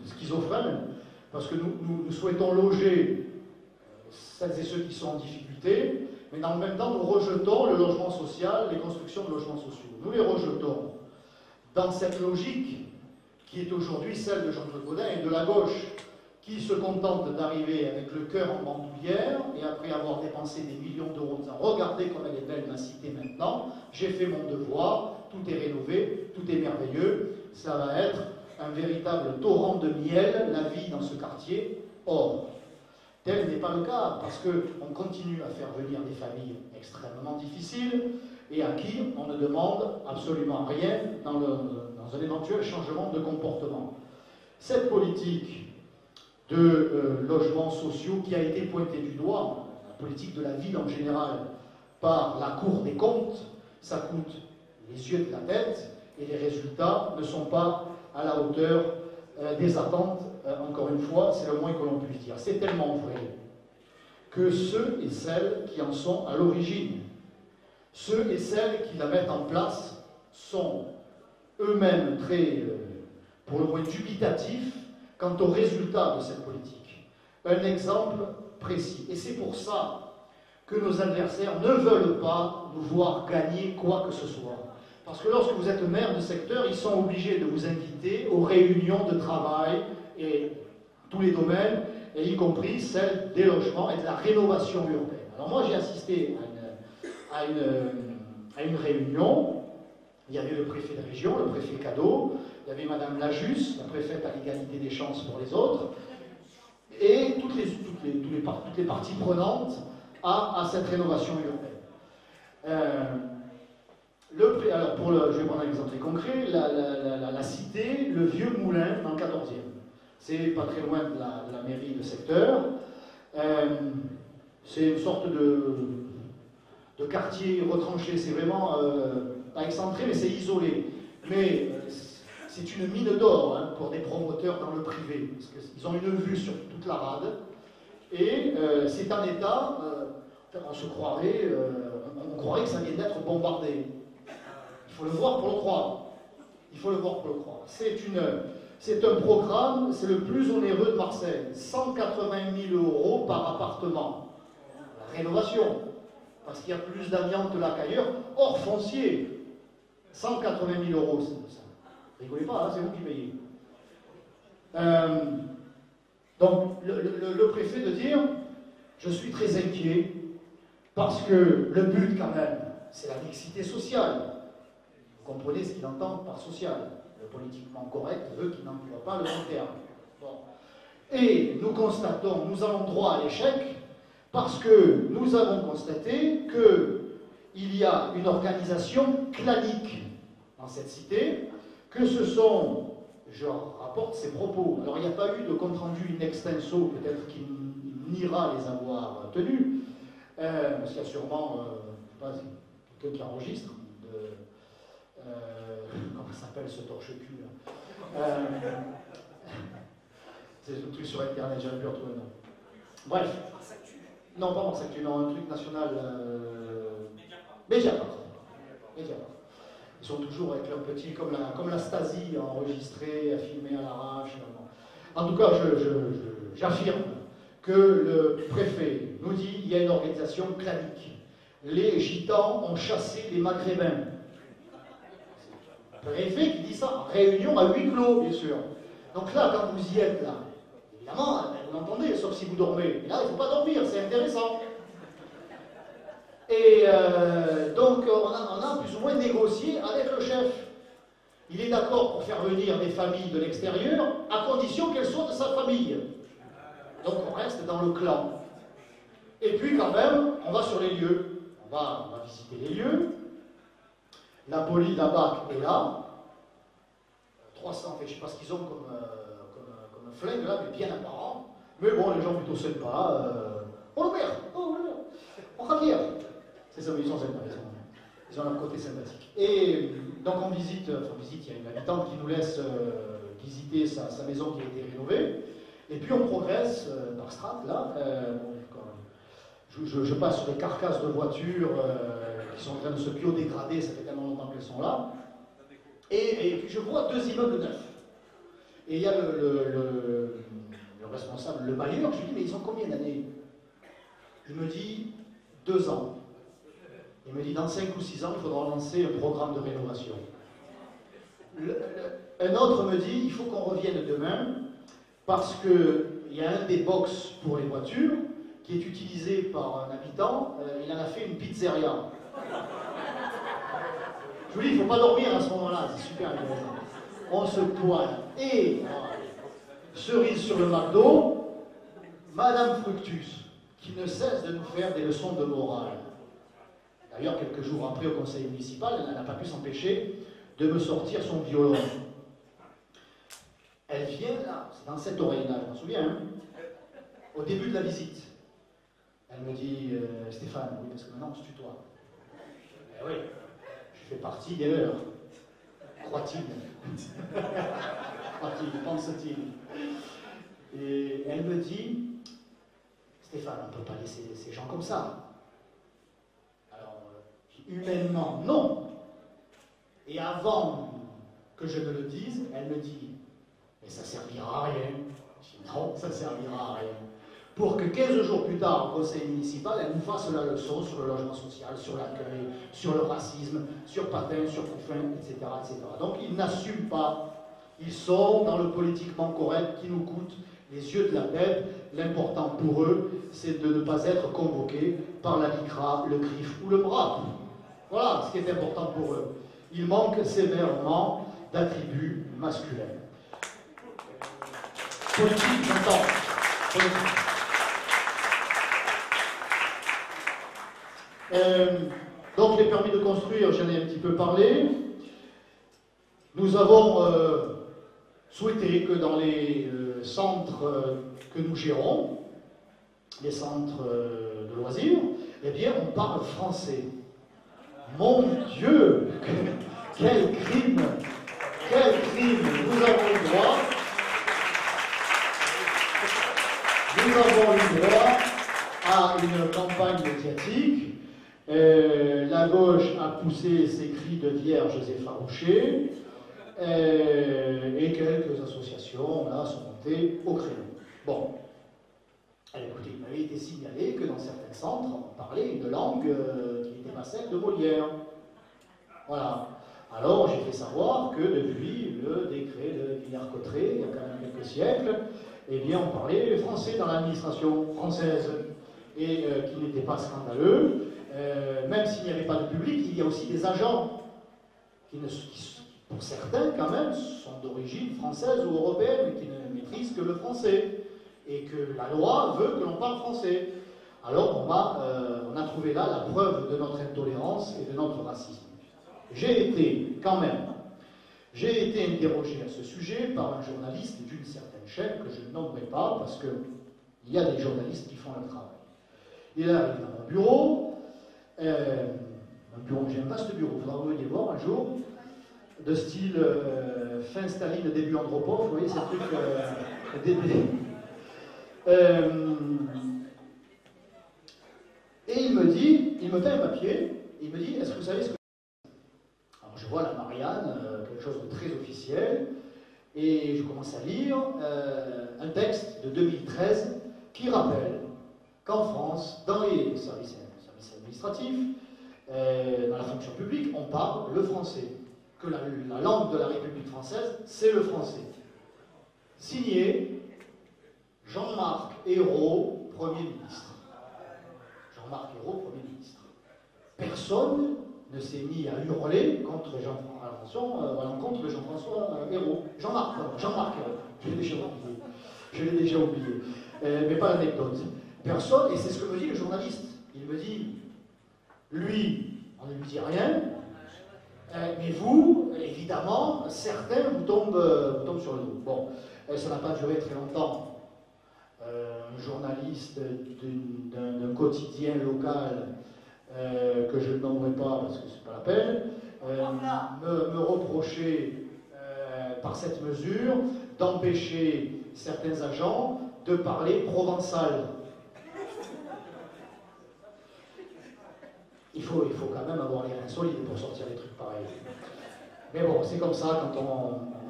schizophrène, parce que nous souhaitons loger celles et ceux qui sont en difficulté, mais dans le même temps, nous rejetons le logement social, les constructions de logements sociaux. Nous les rejetons dans cette logique qui est aujourd'hui celle de Jean-Claude Gaudin et de la gauche, qui se contente d'arriver avec le cœur en bandoulière, et après avoir dépensé des millions d'euros en disant « Regardez comme elle est belle ma cité maintenant, j'ai fait mon devoir, tout est rénové, tout est merveilleux, ça va être un véritable torrent de miel, la vie dans ce quartier. » Or, tel n'est pas le cas, parce qu'on continue à faire venir des familles extrêmement difficiles, et à qui on ne demande absolument rien dans un éventuel changement de comportement. Cette politique de logements sociaux qui a été pointée du doigt, la politique de la ville en général, par la Cour des comptes, ça coûte les yeux de la tête, et les résultats ne sont pas à la hauteur des attentes. Encore une fois, c'est le moins que l'on puisse dire. C'est tellement vrai que ceux et celles qui en sont à l'origine, ceux et celles qui la mettent en place, sont eux-mêmes très, pour le moins, dubitatifs quant aux résultats de cette politique. Un exemple précis. Et c'est pour ça que nos adversaires ne veulent pas nous voir gagner quoi que ce soit. Parce que lorsque vous êtes maire de secteur, ils sont obligés de vous inviter aux réunions de travail et tous les domaines, et y compris celle des logements et de la rénovation urbaine. Alors moi j'ai assisté à une réunion. Il y avait le préfet de région, le préfet cadeau, il y avait Madame Lajus, la préfète à l'égalité des chances pour les autres, et toutes les parties prenantes à cette rénovation urbaine. Je vais prendre un exemple très concret, la cité, le vieux moulin dans le 14e. C'est pas très loin de la mairie de secteur. C'est une sorte de quartier retranché, c'est vraiment pas excentré, mais c'est isolé. Mais c'est une mine d'or pour des promoteurs dans le privé, parce qu'ils ont une vue sur toute la rade, et c'est un état, on croirait que ça vient d'être bombardé. Il faut le voir pour le croire. Il faut le voir pour le croire. C'est un programme, c'est le plus onéreux de Marseille. 180 000 € par appartement. La rénovation. Parce qu'il y a plus d'amiante là qu'ailleurs. Hors foncier. 180 000 €. Rigolez pas, c'est vous qui payez. Donc, le préfet de dire, je suis très inquiet, parce que le but quand même, c'est la mixité sociale. Vous comprenez ce qu'il entend par social. Le politiquement correct veut qu'il n'emploie pas le bon terme. Bon. Et nous constatons, nous allons droit à l'échec, parce que nous avons constaté qu'il y a une organisation clanique dans cette cité, que ce sont, je rapporte ces propos, alors il n'y a pas eu de compte-rendu in extenso, peut-être qu'il niera les avoir tenus, parce qu'il y a sûrement, je ne sais pas, quelqu'un qui enregistre, comment ça s'appelle ce torche-cul là c'est un truc sur internet, j'aurais pu retrouver, non. Bref. Non, pas Marsactu, non, un truc national. Mediapart. Ils sont toujours avec leurs petits, comme la Stasi, enregistrés, à filmer à l'arrache. En tout cas, j'affirme que le préfet nous dit qu'il y a une organisation clanique. Les gitans ont chassé les maghrébins. Le préfet qui dit ça en réunion à huis clos, bien sûr. Donc là, quand vous y êtes, là, évidemment, vous attendez, sauf si vous dormez. Et là, il ne faut pas dormir, c'est intéressant. Et donc, on a plus ou moins négocié avec le chef. Il est d'accord pour faire venir des familles de l'extérieur, à condition qu'elles soient de sa famille. Donc, on reste dans le clan. Et puis, quand même, on va sur les lieux. On va visiter les lieux. La police, la BAC est là. 300, je ne sais pas ce qu'ils ont comme un flingue là, mais bien apparent. Mais bon, les gens plutôt sympas. Oh le maire, on Javier. C'est ça, ils sont sympas, ils ont leur côté sympathique. Et donc on visite, il y a une habitante qui nous laisse visiter sa maison qui a été rénovée. Et puis on progresse par strates là. Je passe sur des carcasses de voitures qui sont en train de se biodégrader, ça fait tellement longtemps qu'elles sont là. Et puis je vois 2 immeubles neufs. Et il y a le responsable, le bailleur, je lui dis, mais ils ont combien d'années? Il me dit 2 ans. Il me dit, dans 5 ou 6 ans, il faudra lancer un programme de rénovation. Un autre me dit, il faut qu'on revienne demain, parce qu'il y a un des box pour les voitures qui est utilisé par un habitant, il en a fait une pizzeria. Je vous dis, il ne faut pas dormir à ce moment-là, c'est super intéressant. On se pointe. Et, cerise sur le McDo, Madame Fructus, qui ne cesse de nous faire des leçons de morale. D'ailleurs, quelques jours après, au conseil municipal, elle n'a pas pu s'empêcher de me sortir son violon. Elle vient là, c'est dans cette oreille-là, je m'en souviens, hein, au début de la visite. Elle me dit, Stéphane, oui, parce que maintenant on se tutoie. Eh oui, je fais partie des leurs. Croit-il? Croit-il, pense-t-il? Et elle me dit, Stéphane, on ne peut pas laisser ces gens comme ça. Alors, humainement, non. Et avant que je ne le dise, elle me dit, mais ça servira à rien. Je dis, non, ça servira à rien. Pour que 15 jours plus tard, au conseil municipal, elle nous fasse la leçon sur le logement social, sur l'accueil, sur le racisme, sur Patin, sur Couffin, etc., etc. Donc ils n'assument pas. Ils sont dans le politiquement correct qui nous coûte les yeux de la bête. L'important pour eux, c'est de ne pas être convoqués par la LICRA, le CRIF ou le BRAP. Voilà ce qui est important pour eux. Ils manquent sévèrement d'attributs masculins. Politique, j'entends. Politique. Donc les permis de construire, j'en ai un petit peu parlé. Nous avons souhaité que dans les centres que nous gérons, les centres de loisirs, eh bien on parle français. Mon Dieu, quel crime! Quel crime! Nous avons eu droit à une campagne médiatique. La gauche a poussé ses cris de vierges effarouchés et quelques associations là sont montées au créneau. Bon, écoutez, il m'avait été signalé que dans certains centres, on parlait une langue qui n'était pas celle de Molière. Voilà. Alors j'ai fait savoir que depuis le décret de Villers-Cotterêts, il y a quand même quelques siècles, eh bien on parlait français dans l'administration française et qui n'était pas scandaleux. Même s'il n'y avait pas de public, il y a aussi des agents qui, pour certains, quand même, sont d'origine française ou européenne, mais qui ne maîtrisent que le français, et que la loi veut que l'on parle français. Alors on a trouvé là la preuve de notre intolérance et de notre racisme. J'ai été interrogé à ce sujet par un journaliste d'une certaine chaîne que je ne nommerai pas, parce qu'il y a des journalistes qui font le travail. Il arrive dans mon bureau. J'ai un vaste bureau, il faudra venir voir un jour, de style fin Staline, début Andropov, vous voyez ces trucs et il me fait un papier, il me dit, est-ce que vous savez ce que... Alors je vois la Marianne, quelque chose de très officiel, et je commence à lire un texte de 2013 qui rappelle qu'en France, dans les services administratifs, dans la fonction publique, on parle le français. Que la langue de la République française, c'est le français. Signé Jean-Marc Ayrault, Premier ministre. Jean-Marc Ayrault, Premier ministre. Personne ne s'est mis à hurler contre à l'encontre de Jean-François Ayrault. Jean-Marc Ayrault. Je l'ai déjà oublié. Mais pas l'anecdote. Personne, et c'est ce que me dit le journaliste. Il me dit, lui, on ne lui dit rien, mais vous, évidemment, certains vous tombent sur le dos. Bon, ça n'a pas duré très longtemps. Un journaliste d'un quotidien local, que je ne nommerai pas parce que c'est pas la peine, me reprochait par cette mesure d'empêcher certains agents de parler provençal. Il faut quand même avoir les reins solides pour sortir des trucs pareils. Mais bon, c'est comme ça quand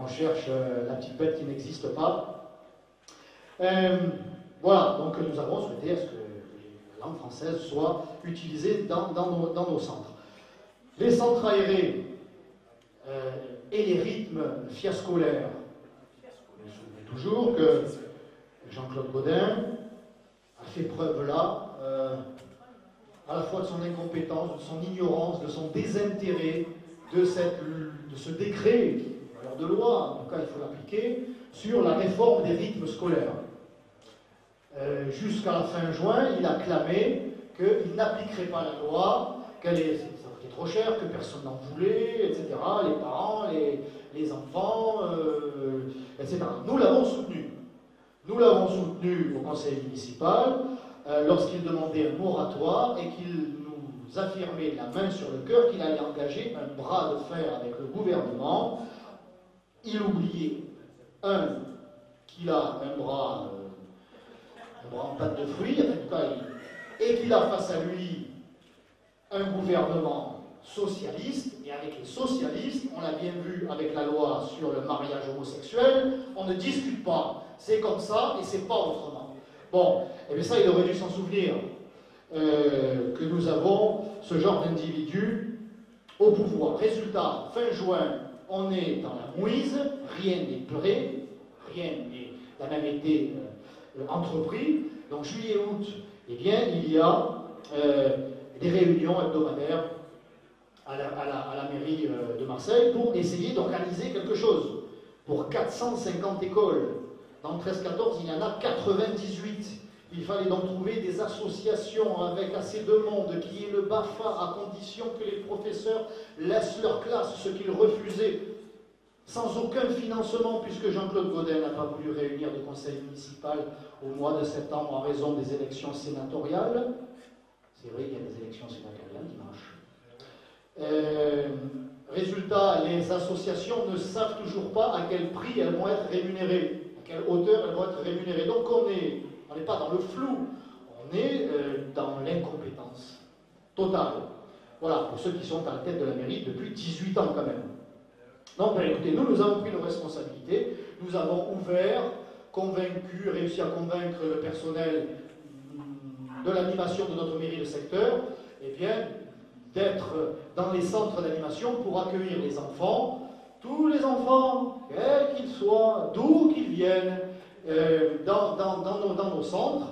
on cherche la petite bête qui n'existe pas. Voilà, donc nous avons souhaité à ce que la langue française soit utilisée dans nos centres. Les centres aérés et les rythmes fiascolaires. Vous vous souvenez toujours que Jean-Claude Gaudin a fait preuve là, à la fois de son incompétence, de son ignorance, de son désintérêt, de ce décret, alors de loi, en tout cas il faut l'appliquer, sur la réforme des rythmes scolaires. Jusqu'à la fin juin, il a clamé qu'il n'appliquerait pas la loi, ça coûtait trop cher, que personne n'en voulait, etc. Les parents, les enfants, etc. Nous l'avons soutenu. Nous l'avons soutenu au conseil municipal lorsqu'il demandait un moratoire et qu'il nous affirmait la main sur le cœur qu'il allait engager un bras de fer avec le gouvernement. Il oubliait, qu'il a un bras en pâte de fruits, en tout cas, et qu'il a face à lui un gouvernement socialiste, et avec les socialistes, on l'a bien vu avec la loi sur le mariage homosexuel, on ne discute pas, c'est comme ça et c'est pas autrement. Bon, et bien ça, il aurait dû s'en souvenir, que nous avons ce genre d'individus au pouvoir. Résultat, fin juin, on est dans la mouise, rien n'est prêt, rien n'a même été entrepris. Donc juillet-août, eh bien, il y a des réunions hebdomadaires à la mairie de Marseille pour essayer d'organiser quelque chose. Pour 450 écoles. Dans 13-14, il y en a 98. Il fallait donc trouver des associations avec assez de monde, qui est le BAFA, à condition que les professeurs laissent leur classe, ce qu'ils refusaient, sans aucun financement, puisque Jean-Claude Gaudin n'a pas voulu réunir de conseil municipal au mois de septembre en raison des élections sénatoriales. C'est vrai, il y a des élections sénatoriales dimanche. Résultat, les associations ne savent toujours pas à quel prix elles vont être rémunérées, à quelle hauteur elles vont être rémunérées. Donc on n'est pas dans le flou, on est dans l'incompétence totale. Voilà, pour ceux qui sont à la tête de la mairie depuis 18 ans quand même. Donc, ben, écoutez, nous avons pris nos responsabilités, nous avons ouvert, convaincu, réussi à convaincre le personnel de l'animation de notre mairie de secteur, eh bien, d'être dans les centres d'animation pour accueillir les enfants, tous les enfants, quels qu'ils soient, d'où qu'ils viennent, dans nos centres,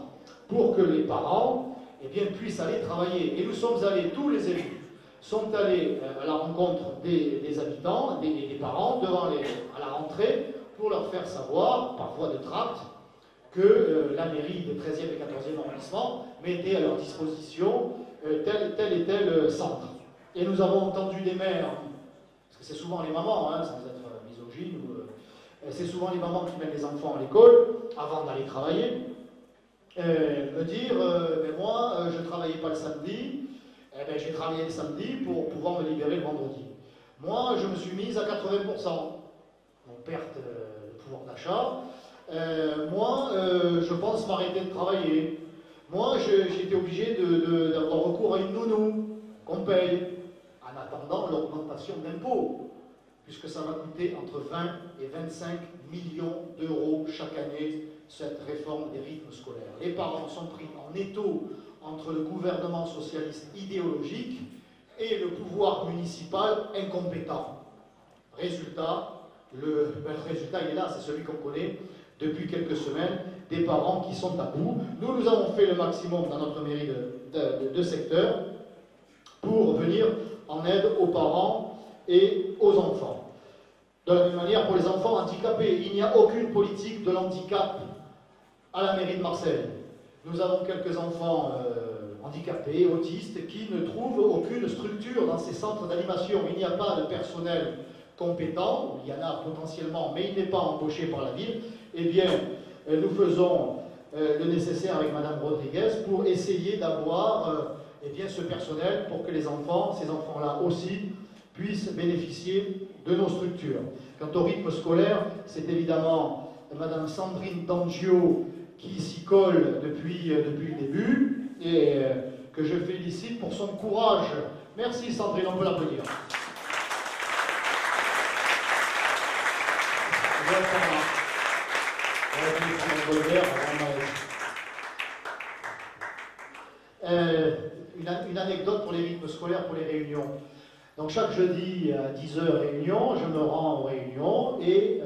pour que les parents eh bien, puissent aller travailler. Et nous sommes allés, tous les élus, sont allés à la rencontre des habitants, des parents, à la rentrée, pour leur faire savoir, par voie de tract, que la mairie des 13e et 14e arrondissements mettait à leur disposition tel et tel centre. Et nous avons entendu des mères, parce que c'est souvent les mamans, sans être misogyne, c'est souvent les mamans qui mettent les enfants à l'école, avant d'aller travailler, me dire, mais moi, je ne travaillais pas le samedi, j'ai travaillé le samedi pour pouvoir me libérer le vendredi. Moi, je me suis mise à 80%, donc perte de pouvoir d'achat. Moi, je pense m'arrêter de travailler. Moi, j'ai été obligé d'avoir recours à une nounou qu'on paye, en attendant l'augmentation d'impôts, puisque ça va coûter entre 20 et 25 millions d'euros chaque année, cette réforme des rythmes scolaires. Les parents sont pris en étau entre le gouvernement socialiste idéologique et le pouvoir municipal incompétent. Résultat, le résultat il est là, c'est celui qu'on connaît. depuis quelques semaines des parents qui sont à bout. Nous avons fait le maximum dans notre mairie de secteur pour venir en aide aux parents et aux enfants. De la même manière, pour les enfants handicapés, il n'y a aucune politique de l'handicap à la mairie de Marseille. Nous avons quelques enfants handicapés, autistes, qui ne trouvent aucune structure dans ces centres d'animation. Il n'y a pas de personnel compétent, il y en a potentiellement, mais il n'est pas embauché par la ville. Eh bien, nous faisons le nécessaire avec Madame Rodriguez pour essayer d'avoir eh bien, ce personnel pour que les enfants, ces enfants-là aussi, puissent bénéficier de nos structures. Quant au rythme scolaire, c'est évidemment Madame Sandrine Dangio qui s'y colle depuis le début et que je félicite pour son courage. Merci Sandrine, on peut l'applaudir. Une anecdote pour les rythmes scolaires, pour les réunions. Donc chaque jeudi à 10h réunion, je me rends aux réunions et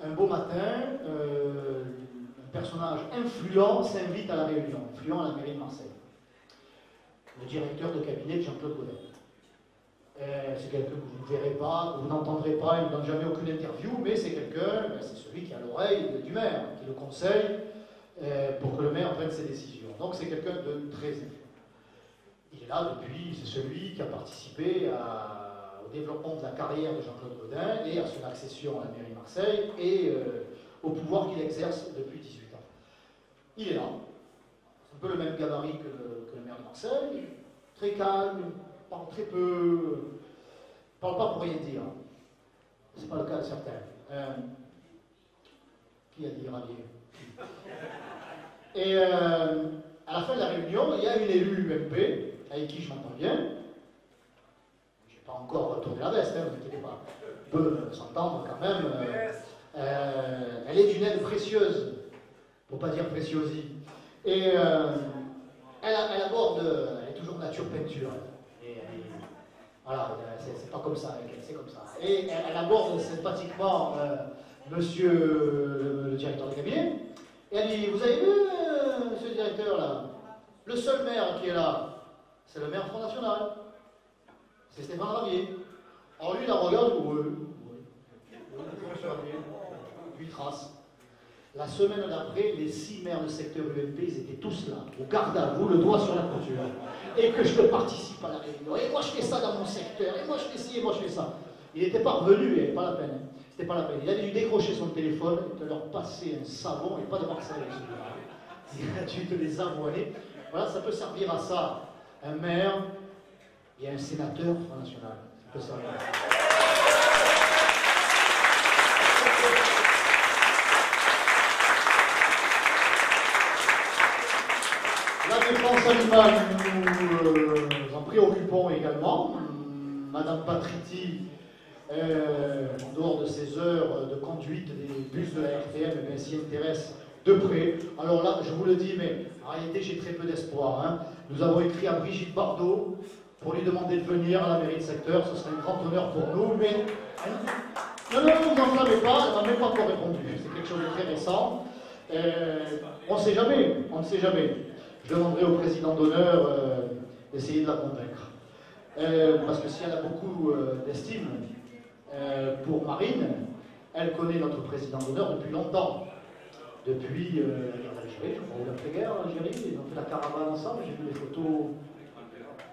un beau matin, un personnage influent s'invite à la réunion, influent à la mairie de Marseille. Le directeur de cabinet de Jean-Claude Godin. C'est quelqu'un que vous ne verrez pas, que vous n'entendrez pas, il ne donne jamais aucune interview, mais c'est quelqu'un, c'est celui qui a l'oreille du maire, qui le conseille pour que le maire prenne ses décisions. Donc c'est quelqu'un de très influent. Il est là depuis, c'est celui qui a participé au développement de la carrière de Jean-Claude Godin et à son accession à la mairie de Marseille et au pouvoir qu'il exerce depuis 18 ans. Il est là, c'est un peu le même gabarit que le maire de Marseille, très calme, parle très peu, parle pas pour rien dire. C'est pas le cas de certains. Qui a dit rallier? Et à la fin de la réunion, il y a une élue UMP avec qui je m'entends bien. Je n'ai pas encore retourné la veste, ne vous inquiétez pas. On peut s'entendre quand même. Elle est d'une aide précieuse, pour ne pas dire préciosie. Et elle aborde, elle est toujours nature peinture. Voilà, c'est pas comme ça, c'est comme ça. Et elle aborde sympathiquement monsieur le directeur de cabinet. Et elle dit, vous avez vu, monsieur le directeur, là, le seul maire qui est là, c'est le maire Front National. C'est Stéphane Ravier. Alors lui, il la regarde, oui. Lui, trace. La semaine d'après, les 6 maires du secteur UMP, ils étaient tous là, au garde à vous, le doigt sur la couture. Et que je participe à la réunion. Et moi, je fais ça dans mon secteur. Et moi, je fais ci, et moi, je fais ça. Il n'était pas revenu, il n'avait pas la peine. C'était pas la peine. Il avait dû décrocher son téléphone et de leur passer un savon, et pas de Marseille. Il a dû te les avoiner. Voilà, ça peut servir à ça. Un maire et un sénateur Front National. Ça peut servir à ça. La défense animale, nous en préoccupons également. Madame Patriti, en dehors de ses heures de conduite des bus de la RTM, s'y intéresse de près. Alors là, je vous le dis, mais en réalité, j'ai très peu d'espoir. Hein. Nous avons écrit à Brigitte Bardot pour lui demander de venir à la mairie de secteur. Ce serait un grand honneur pour nous, mais... Non, vous n'enflammez pas, elle n'a même pas encore répondu. C'est quelque chose de très récent. On ne sait jamais, on ne sait jamais. Je demanderai au président d'honneur d'essayer de la convaincre. Parce que si elle a beaucoup d'estime pour Marine, elle connaît notre président d'honneur depuis longtemps. Depuis la guerre d'Algérie, je crois, ou l'après-guerre d'Algérie, ils ont fait la caravane ensemble, j'ai vu les photos.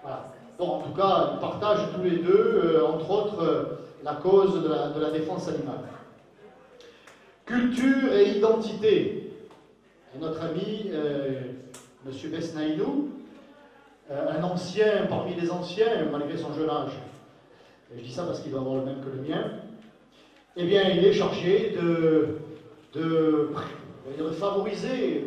Voilà. Bon, en tout cas, ils partagent tous les deux, entre autres, la cause de la défense animale. Culture et identité. Et notre ami, M. Besnaïnou, un ancien parmi les anciens, malgré son jeune âge, et je dis ça parce qu'il doit avoir le même que le mien, eh bien, il est chargé de favoriser,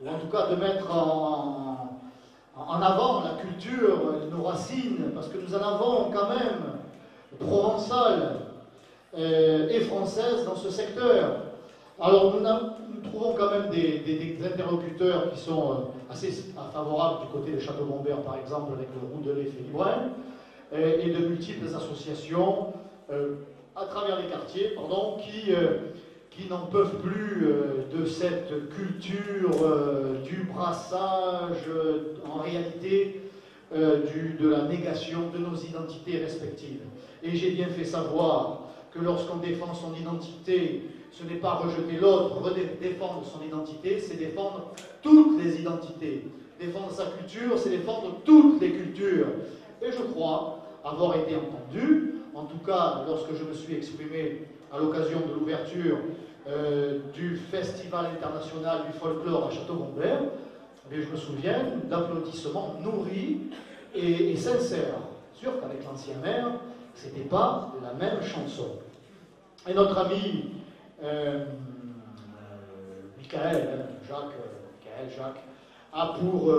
ou en tout cas de mettre en avant la culture, nos racines, parce que nous en avons quand même provençales et françaises dans ce secteur. Alors nous trouvons quand même des interlocuteurs qui sont assez favorables du côté de Château-Bombert, par exemple, avec le Roudelet Félibrin, et de multiples associations à travers les quartiers, qui n'en peuvent plus de cette culture du brassage, en réalité, de la négation de nos identités respectives. Et j'ai bien fait savoir que lorsqu'on défend son identité, ce n'est pas rejeter l'autre, défendre son identité, c'est défendre toutes les identités. Défendre sa culture, c'est défendre toutes les cultures. Et je crois avoir été entendu, en tout cas lorsque je me suis exprimé à l'occasion de l'ouverture du Festival international du folklore à Château-Gombert, je me souviens d'applaudissements nourris et sincères. Sûr qu'avec l'ancien maire, ce n'était pas la même chanson. Et notre ami Michael Jacques, a pour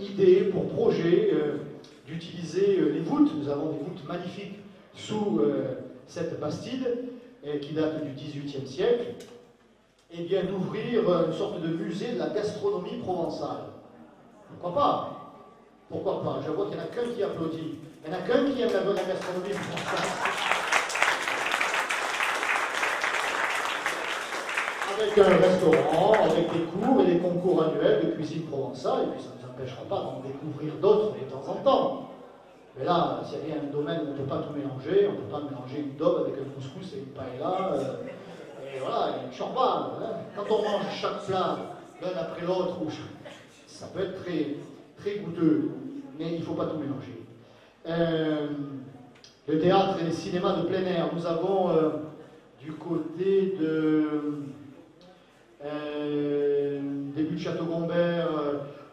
idée, pour projet, d'utiliser les voûtes. Nous avons des voûtes magnifiques sous cette bastide, qui date du XVIIIe siècle, et bien d'ouvrir une sorte de musée de la gastronomie provençale. Pourquoi pas? Pourquoi pas? Je vois qu'il n'y en a qu'un qui applaudit. Il n'y en a qu'un qui aime la gastronomie provençale. Avec un restaurant, avec des cours et des concours annuels de cuisine provençale, et puis ça ne nous empêchera pas d'en découvrir d'autres de temps en temps. Mais là, s'il y a bien un domaine où on ne peut pas tout mélanger, on ne peut pas mélanger une daube avec un couscous et une paella, et voilà, une chorba. Hein. Quand on mange chaque plat l'un après l'autre, ça peut être très, très goûteux, mais il ne faut pas tout mélanger. Le théâtre et les cinémas de plein air, nous avons du côté début de Château-Gombert,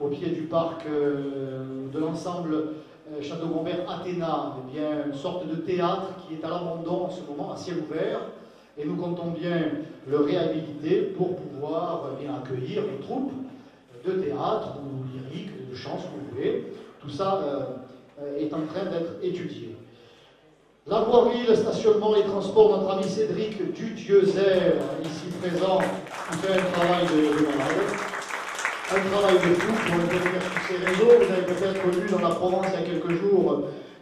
au pied du parc de l'ensemble Château-Gombert Athéna, eh bien, une sorte de théâtre qui est à l'abandon en ce moment, à ciel ouvert, et nous comptons bien le réhabiliter pour pouvoir bien accueillir les troupes de théâtre ou lyrique, de chant, si vous voulez. Tout ça est en train d'être étudié. La voirie, le stationnement, les transports, notre ami Cédric Dudieuzer, ici présent, qui fait un travail de malade, un travail de fou pour intervenir sur ces réseaux. Vous avez peut-être vu dans la Provence il y a quelques jours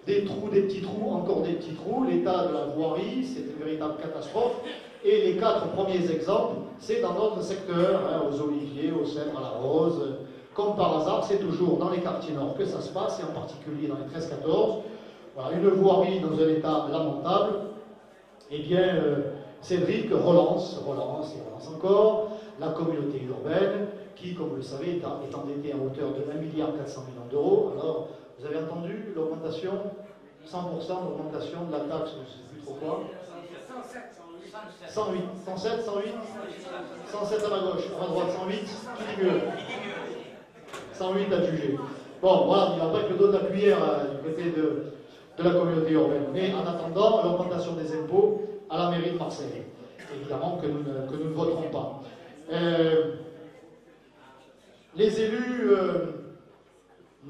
des trous, des petits trous, encore des petits trous. L'état de la voirie, c'est une véritable catastrophe. Et les 4 premiers exemples, c'est dans notre secteur, hein, aux Oliviers, aux Cèdres, à la Rose. Comme par hasard, c'est toujours dans les quartiers nord que ça se passe, et en particulier dans les 13-14. Voilà, une voirie dans un état lamentable. Eh bien, Cédric relance encore la communauté urbaine qui, comme vous le savez, est endettée à hauteur de 1,4 milliard d'euros. Alors, vous avez entendu l'augmentation, 100% d'augmentation de la taxe, je ne sais plus trop quoi. 108, 107, 108 107 à ma gauche, à ma droite, 108, qui dit mieux 108 à juger. Bon, voilà, il n'y a pas que le dos de la cuillère du côté de la communauté urbaine. Mais en attendant, l'augmentation des impôts à la mairie de Marseille. Évidemment que nous ne voterons pas. Les élus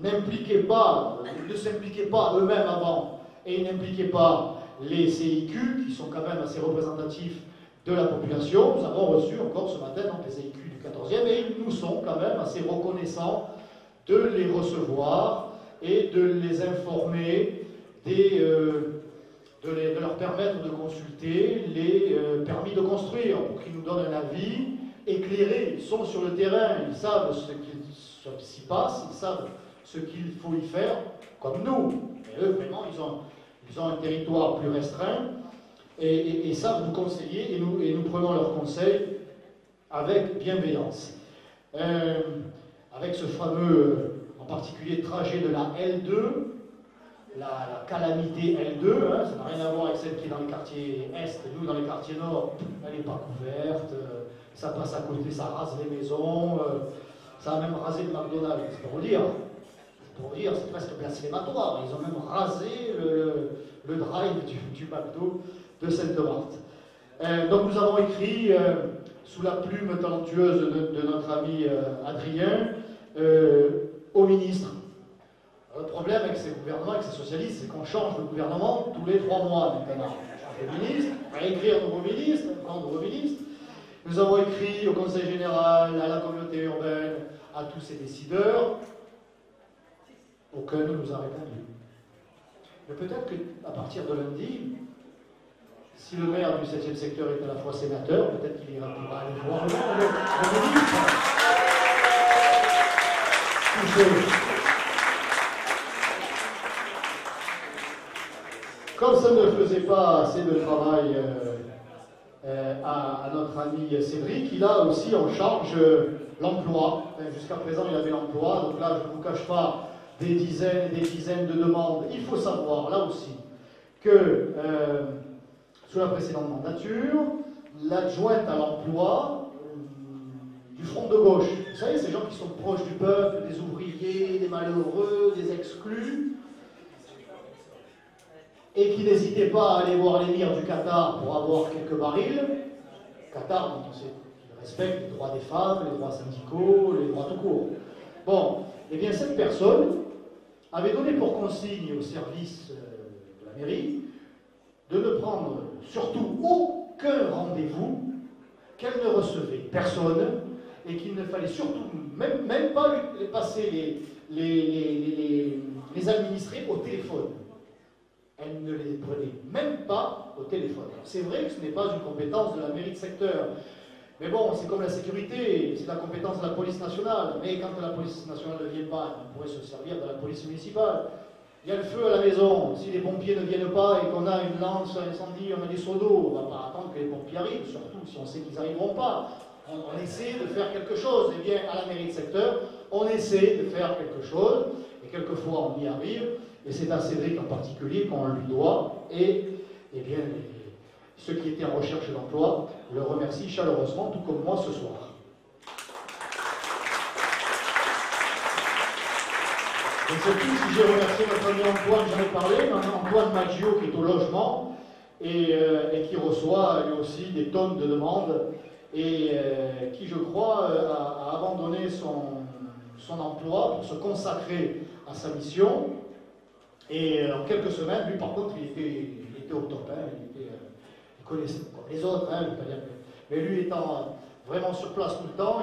ne s'impliquaient pas eux-mêmes avant, et ils n'impliquaient pas les CIQ, qui sont quand même assez représentatifs de la population. Nous avons reçu encore ce matin donc, les CIQ du 14e, et ils nous sont quand même assez reconnaissants de les recevoir et de les informer, de leur permettre de consulter les permis de construire, pour qu'ils nous donnent un avis éclairé. Ils sont sur le terrain, ils savent ce qui s'y passe, ils savent ce qu'il faut y faire, comme nous. Et eux, vraiment, ils ont un territoire plus restreint et savent nous conseiller, et nous prenons leurs conseils avec bienveillance. Avec ce fameux, en particulier, trajet de la L2, la calamité L2, hein, ça n'a rien à voir avec celle qui est dans les quartiers Est. Nous, dans les quartiers Nord, elle n'est pas couverte, ça passe à côté, ça rase les maisons, ça a même rasé le McDonald's, c'est pour vous dire. C'est presque blasphématoire. Ils ont même rasé le drive du McDo de Sainte-Marthe. Donc nous avons écrit, sous la plume talentueuse de notre ami Adrien, au ministre. Le problème avec ces gouvernements, avec ces socialistes, c'est qu'on change de gouvernement tous les 3 mois maintenant. On change de ministre, on va écrire un nouveau ministre, un nouveau ministre. Nous avons écrit au Conseil général, à la communauté urbaine, à tous ces décideurs. Aucun ne nous a répondu. Mais peut-être qu'à partir de lundi, Si le maire du 7e secteur est à la fois sénateur, peut-être qu'il ira pour aller voir le ministre. Comme ça ne faisait pas assez de travail à notre ami Cédric, il a aussi en charge l'emploi. Jusqu'à présent, il avait l'emploi, donc là, je ne vous cache pas des dizaines et des dizaines de demandes. Il faut savoir, là aussi, que sous la précédente mandature, l'adjointe à l'emploi du Front de gauche, vous savez, ces gens qui sont proches du peuple, des ouvriers, des malheureux, des exclus, et qui n'hésitaient pas à aller voir l'émir du Qatar pour avoir quelques barils. Qatar, dont on sait qu'il respecte les droits des femmes, les droits syndicaux, les droits tout court. Bon, eh bien cette personne avait donné pour consigne au service de la mairie de ne prendre surtout aucun rendez-vous, qu'elle ne recevait personne, et qu'il ne fallait surtout même pas lui passer les administrés au téléphone. Elle ne les prenait même pas au téléphone. C'est vrai que ce n'est pas une compétence de la mairie de secteur. Mais bon, c'est comme la sécurité, c'est la compétence de la police nationale. Mais quand la police nationale ne vient pas, on pourrait se servir de la police municipale. Il y a le feu à la maison. Si les pompiers ne viennent pas et qu'on a une lance incendie, on a des seaux d'eau, on ne va pas attendre que les pompiers arrivent, surtout si on sait qu'ils n'arriveront pas. On essaie de faire quelque chose. Eh bien, à la mairie de secteur, on essaie de faire quelque chose. Et quelquefois, on y arrive. Et c'est à Cédric en particulier qu'on lui doit. Et eh bien, ceux qui étaient en recherche d'emploi le remercient chaleureusement, tout comme moi ce soir. Je ne sais plus si j'ai remercié notre ami Antoine, j'en ai parlé, mais Antoine Maggio qui est au logement et qui reçoit lui aussi des tonnes de demandes et qui, je crois, a abandonné son emploi pour se consacrer à sa mission. Et en quelques semaines, lui par contre, il était au top, hein, il connaissait comme les autres, hein, mais lui étant vraiment sur place tout le temps,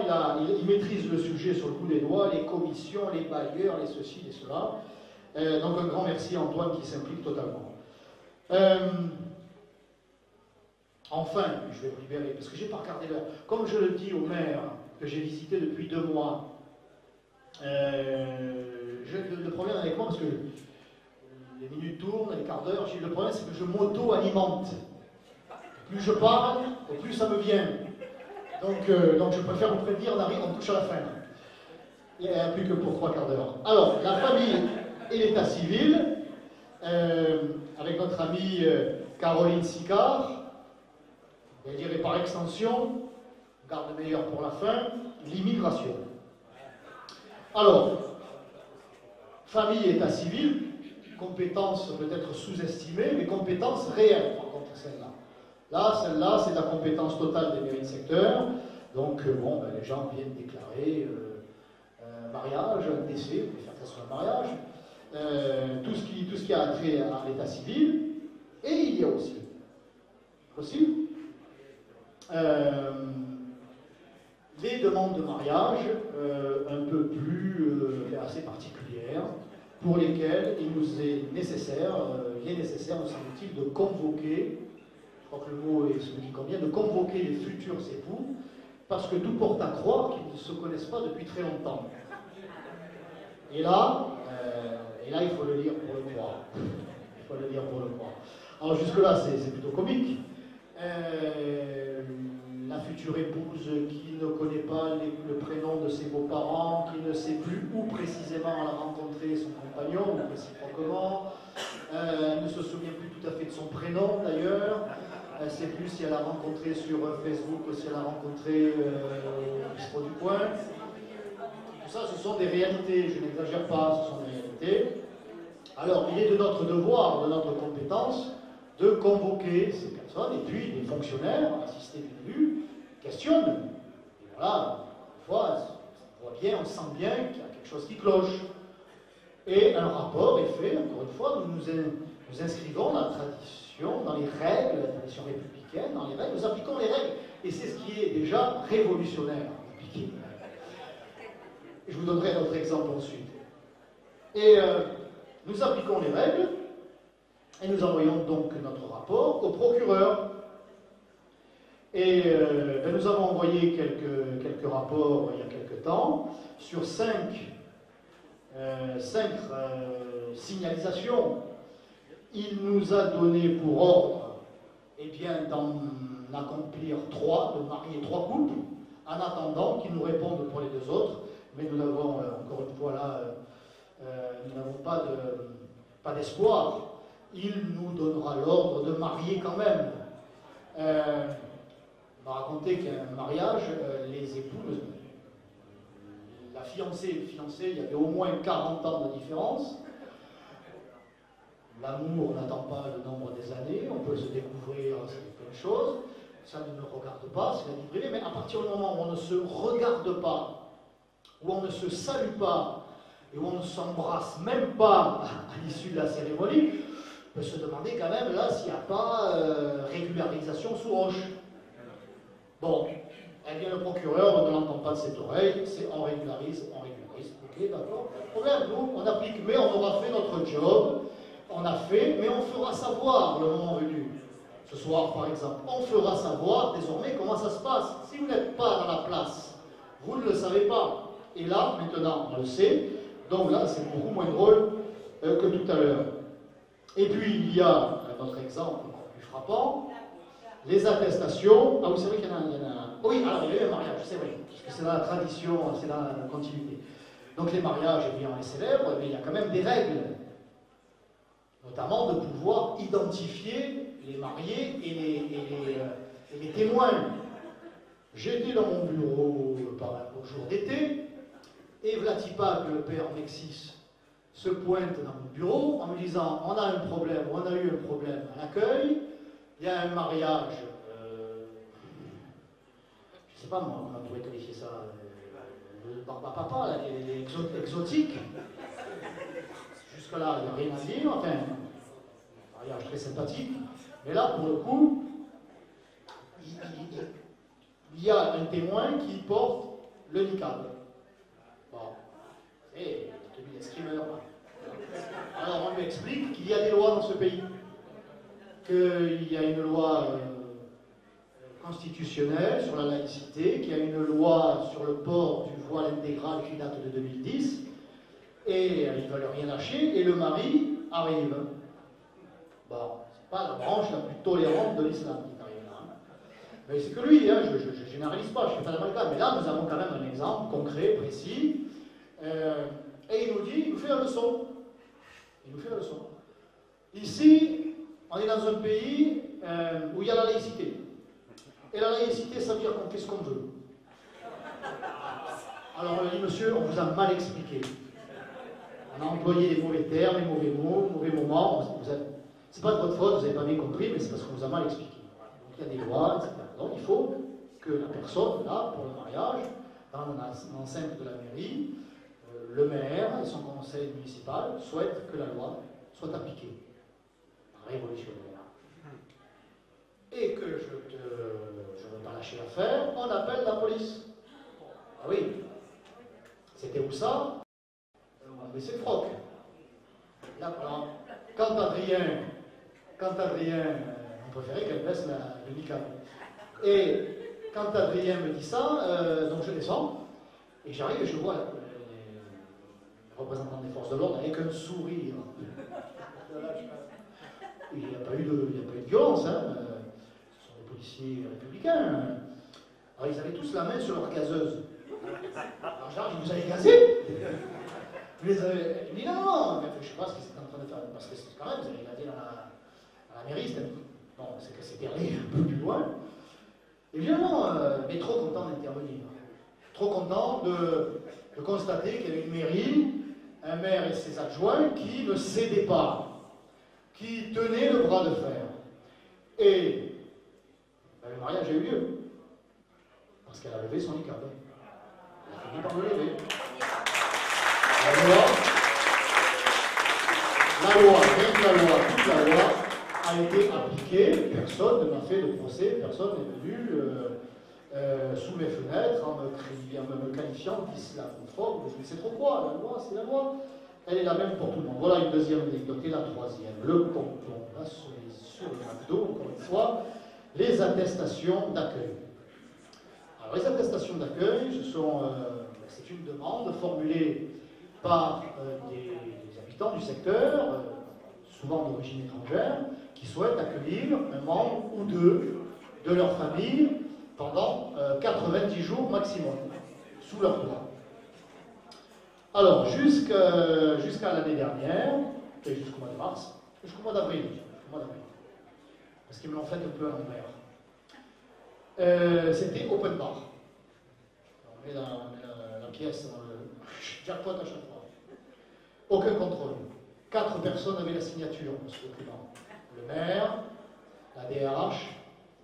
il maîtrise le sujet sur le bout des doigts, les commissions, les bailleurs, les ceci, les cela. Donc un grand merci à Antoine qui s'implique totalement. Enfin, je vais vous libérer, parce que j'ai pas regardé l'heure. Comme je le dis au maire que j'ai visité depuis 2 mois, le problème avec moi, parce que les minutes tournent, les quarts d'heure, le problème c'est que je m'auto-alimente. Plus je parle, et plus ça me vient. Donc je préfère vous prévenir, on touche à la fin. Il n'y a plus que pour 3 quarts d'heure. Alors, la famille et l'état civil, avec notre amie Caroline Sicard, je dirais par extension, garde meilleure pour la fin, l'immigration. Alors, famille et état civil, compétences peut-être sous-estimées, mais compétences réelles, par contre, celle-là. Là, celle-là, c'est la compétence totale des mairies de secteur. Donc, bon, ben, les gens viennent déclarer un mariage, un décès, on peut faire ça sur un mariage, tout ce qui a trait à l'état civil. Et il y a aussi des demandes de mariage un peu plus assez particulières, pour lesquelles il nous est nécessaire, nous semble-t-il, de convoquer, je crois que le mot se dit combien, de convoquer les futurs époux, parce que tout porte à croire qu'ils ne se connaissent pas depuis très longtemps. Et là, il faut le dire pour le croire. Il faut le dire pour le croire. Alors jusque-là, c'est plutôt comique. La future épouse qui ne connaît pas le prénom de ses beaux-parents, qui ne sait plus où précisément elle a rencontré son compagnon, ou réciproquement, ne se souvient plus tout à fait de son prénom d'ailleurs, elle ne sait plus si elle a rencontré sur Facebook ou si elle a rencontré au bistrot du coin. Tout ça, ce sont des réalités, je n'exagère pas, ce sont des réalités. Alors, il est de notre devoir, de notre compétence, de convoquer ces personnes, et puis les fonctionnaires, assistés du début, questionnent. Et voilà, une fois, on voit bien, on sent bien qu'il y a quelque chose qui cloche. Et un rapport est fait, encore une fois, nous inscrivons dans la tradition, dans les règles, la tradition républicaine, dans les règles, nous appliquons les règles. Et c'est ce qui est déjà révolutionnaire, appliquer. Je vous donnerai un autre exemple ensuite. Et nous appliquons les règles, et nous envoyons donc notre rapport au procureur. Et ben, nous avons envoyé quelques rapports il y a quelques temps sur cinq signalisations. Il nous a donné pour ordre eh bien, d'en accomplir 3, de marier 3 couples, en attendant qu'ils nous répondent pour les 2 autres. Mais nous n'avons, encore une fois là, nous n'avons pas d'espoir. Il nous donnera l'ordre de marier quand même. On m'a raconté qu'un mariage, les épouses, la fiancée et le fiancé, il y avait au moins 40 ans de différence. L'amour n'attend pas le nombre des années, on peut se découvrir plein de choses. Ça ne me regarde pas, c'est la vie privée, mais à partir du moment où on ne se regarde pas, où on ne se salue pas, et où on ne s'embrasse même pas à l'issue de la cérémonie, on peut se demander quand même là s'il n'y a pas régularisation sous roche. Bon, eh bien le procureur ne l'entend pas de cette oreille, c'est on régularise, ok, d'accord. Problème, nous, on applique, mais on aura fait notre job, on a fait, mais on fera savoir le moment venu. Ce soir, par exemple, on fera savoir désormais comment ça se passe. Si vous n'êtes pas dans la place, vous ne le savez pas. Et là, maintenant, on le sait. Donc là, c'est beaucoup moins drôle que tout à l'heure. Et puis, il y a un autre exemple encore plus frappant, les attestations. Ah oui, c'est vrai qu'il y en a. Oui, alors il y a eu un mariage, c'est vrai, parce que c'est dans la tradition, c'est dans la continuité. Donc les mariages, eh bien, on les célèbre, mais il y a quand même des règles. Notamment de pouvoir identifier les mariés et les témoins. J'étais dans mon bureau par un beau jour d'été, et Vlatipak, le père Mexis, se pointe dans mon bureau en me disant on a un problème, on a eu un problème à l'accueil, il y a un mariage, je ne sais pas moi, comment on pourrait qualifier ça, le barba-papa, exotique. Jusque-là, il n'y a rien à dire, enfin, un mariage très sympathique, mais là, pour le coup, il y a un témoin qui porte le niqab. Bon, et celui des screamers. Alors on lui explique qu'il y a des lois dans ce pays, qu'il y a une loi constitutionnelle sur la laïcité, qu'il y a une loi sur le port du voile intégral qui date de 2010, et ils ne veulent rien lâcher, et le mari arrive. Bon, c'est pas la branche la plus tolérante de l'islam qui arrive là. Hein. Mais c'est que lui, hein, je ne généralise pas, je ne fais pas d'amalgame, mais là nous avons quand même un exemple concret, précis, et il nous dit, il nous fait la leçon. Il nous fait la leçon. Ici, on est dans un pays où il y a la laïcité. Et la laïcité, ça veut dire qu'on fait ce qu'on veut. Alors on a dit, monsieur, on vous a mal expliqué. On a employé des mauvais termes, des mauvais mots, mauvais moments. C'est pas de votre faute, vous n'avez pas bien compris, mais c'est parce qu'on vous a mal expliqué. Donc il y a des lois, etc. Donc il faut que la personne, là, pour le mariage, dans l'enceinte de la mairie, le maire et son conseil municipal souhaitent que la loi soit appliquée. Révolutionnaire. Et que je ne veux pas lâcher l'affaire, on appelle la police. Ah oui. C'était où ça? Mais c'est Froc. Là, alors, quand Adrien, on préférait qu'elle baisse le niqab. Et quand Adrien me dit ça, donc je descends, et j'arrive et je vois les représentants des forces de l'ordre avec un sourire. Il n'y a pas eu de violence, hein. Ce sont des policiers républicains. Alors ils avaient tous la main sur leur gazeuse. Alors j'arrive, vous avez gazé? Il me dit non, mais je ne sais pas ce qu'ils étaient en train de faire, parce que quand même, vous avez gazé à la mairie, bon, c'est que c'était allé un peu plus loin. Évidemment, mais trop content d'intervenir. Trop content de constater qu'il y avait une mairie, un maire et ses adjoints qui ne cédaient pas, qui tenaient le bras de fer. Et ben, le mariage a eu lieu, parce qu'elle a levé son niqab. Elle a fini par le lever. La loi, toute la loi a été appliquée, personne ne m'a fait de procès, personne n'est venu sous mes fenêtres en me qualifiant d'islamophobe. Je ne sais trop quoi, la loi, c'est la loi. Elle est la même pour tout le monde. Voilà une deuxième anecdote. Et la troisième, le pompon, là sur le McDo, encore une fois, les attestations d'accueil. Alors, les attestations d'accueil, c'est une demande formulée par des habitants du secteur, souvent d'origine étrangère, qui souhaitent accueillir un membre ou deux de leur famille pendant 90 jours maximum, sous leur toit. Alors, jusqu'à l'année dernière, et jusqu'au mois de mars, jusqu'au mois d'avril, parce qu'ils me l'ont fait un peu à l'envers. C'était open bar. On met la pièce dans le jackpot à chaque fois. Aucun contrôle. 4 personnes avaient la signature pour ce document. Le maire, la DRH,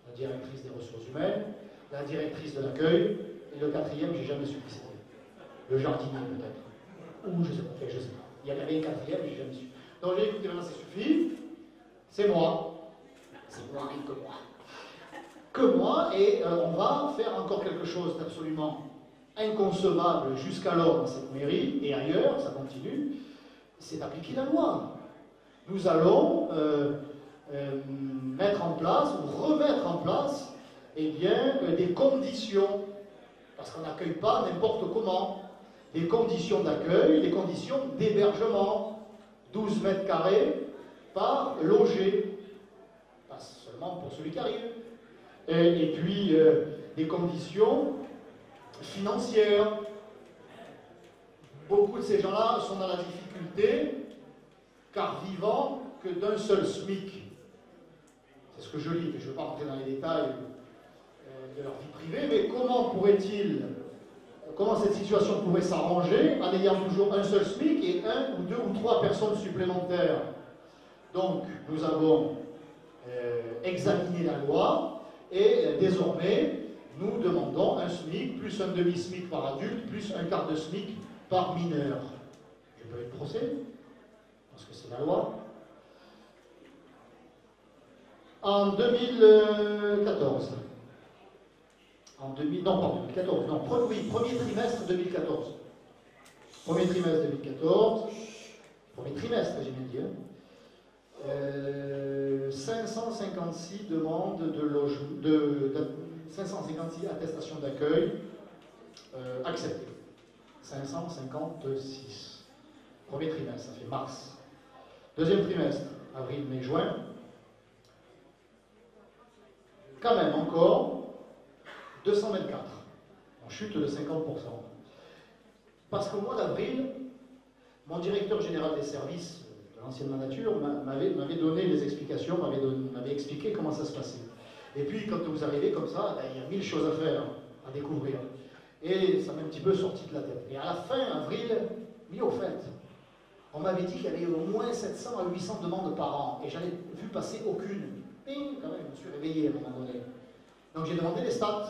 la directrice des ressources humaines, la directrice de l'accueil, et le 4e, j'ai jamais su qui c'était. Le jardinier peut-être. Ou je sais pas, je sais pas. Il y en avait un 4e, j'ai jamais su. Donc j'ai écouté, maintenant ça suffit. C'est moi. C'est moi et que moi. Que moi, et on va faire encore quelque chose d'absolument inconcevable jusqu'alors dans cette mairie, et ailleurs, ça continue, c'est d'appliquer la loi. Nous allons mettre en place, ou remettre en place, eh bien, des conditions, parce qu'on n'accueille pas n'importe comment, des conditions d'accueil, des conditions d'hébergement, 12 mètres carrés par logé, pas seulement pour celui qui arrive, et puis des conditions financières. Beaucoup de ces gens-là sont dans la difficulté, car vivant que d'un seul SMIC. C'est ce que je lis, mais je ne vais pas rentrer dans les détails de leur vie privée, mais comment cette situation pourrait s'arranger en ayant toujours un seul SMIC et 1 ou 2 ou 3 personnes supplémentaires. Donc, nous avons examiné la loi et désormais, nous demandons un SMIC plus un demi-SMIC par adulte plus un quart de SMIC par mineur. Je peux être procès, parce que c'est la loi. En 2014, premier trimestre 2014. Premier trimestre 2014, premier trimestre, j'ai bien dit, 556 demandes de logement, 556 attestations d'accueil acceptées. 556. Premier trimestre, ça fait mars. Deuxième trimestre, avril, mai, juin. Quand même encore 224, en chute de 50%. Parce qu'au mois d'avril, mon directeur général des services de l'ancienne mandature m'avait donné les explications, m'avait expliqué comment ça se passait. Et puis quand vous arrivez comme ça, ben, il y a 1000 choses à faire, à découvrir. Et ça m'a un petit peu sorti de la tête. Et à la fin avril, mis au fait, on m'avait dit qu'il y avait au moins 700 à 800 demandes par an, et j'en ai vu passer aucune. Quand même, je me suis réveillé à un moment donné. Donc j'ai demandé les stats,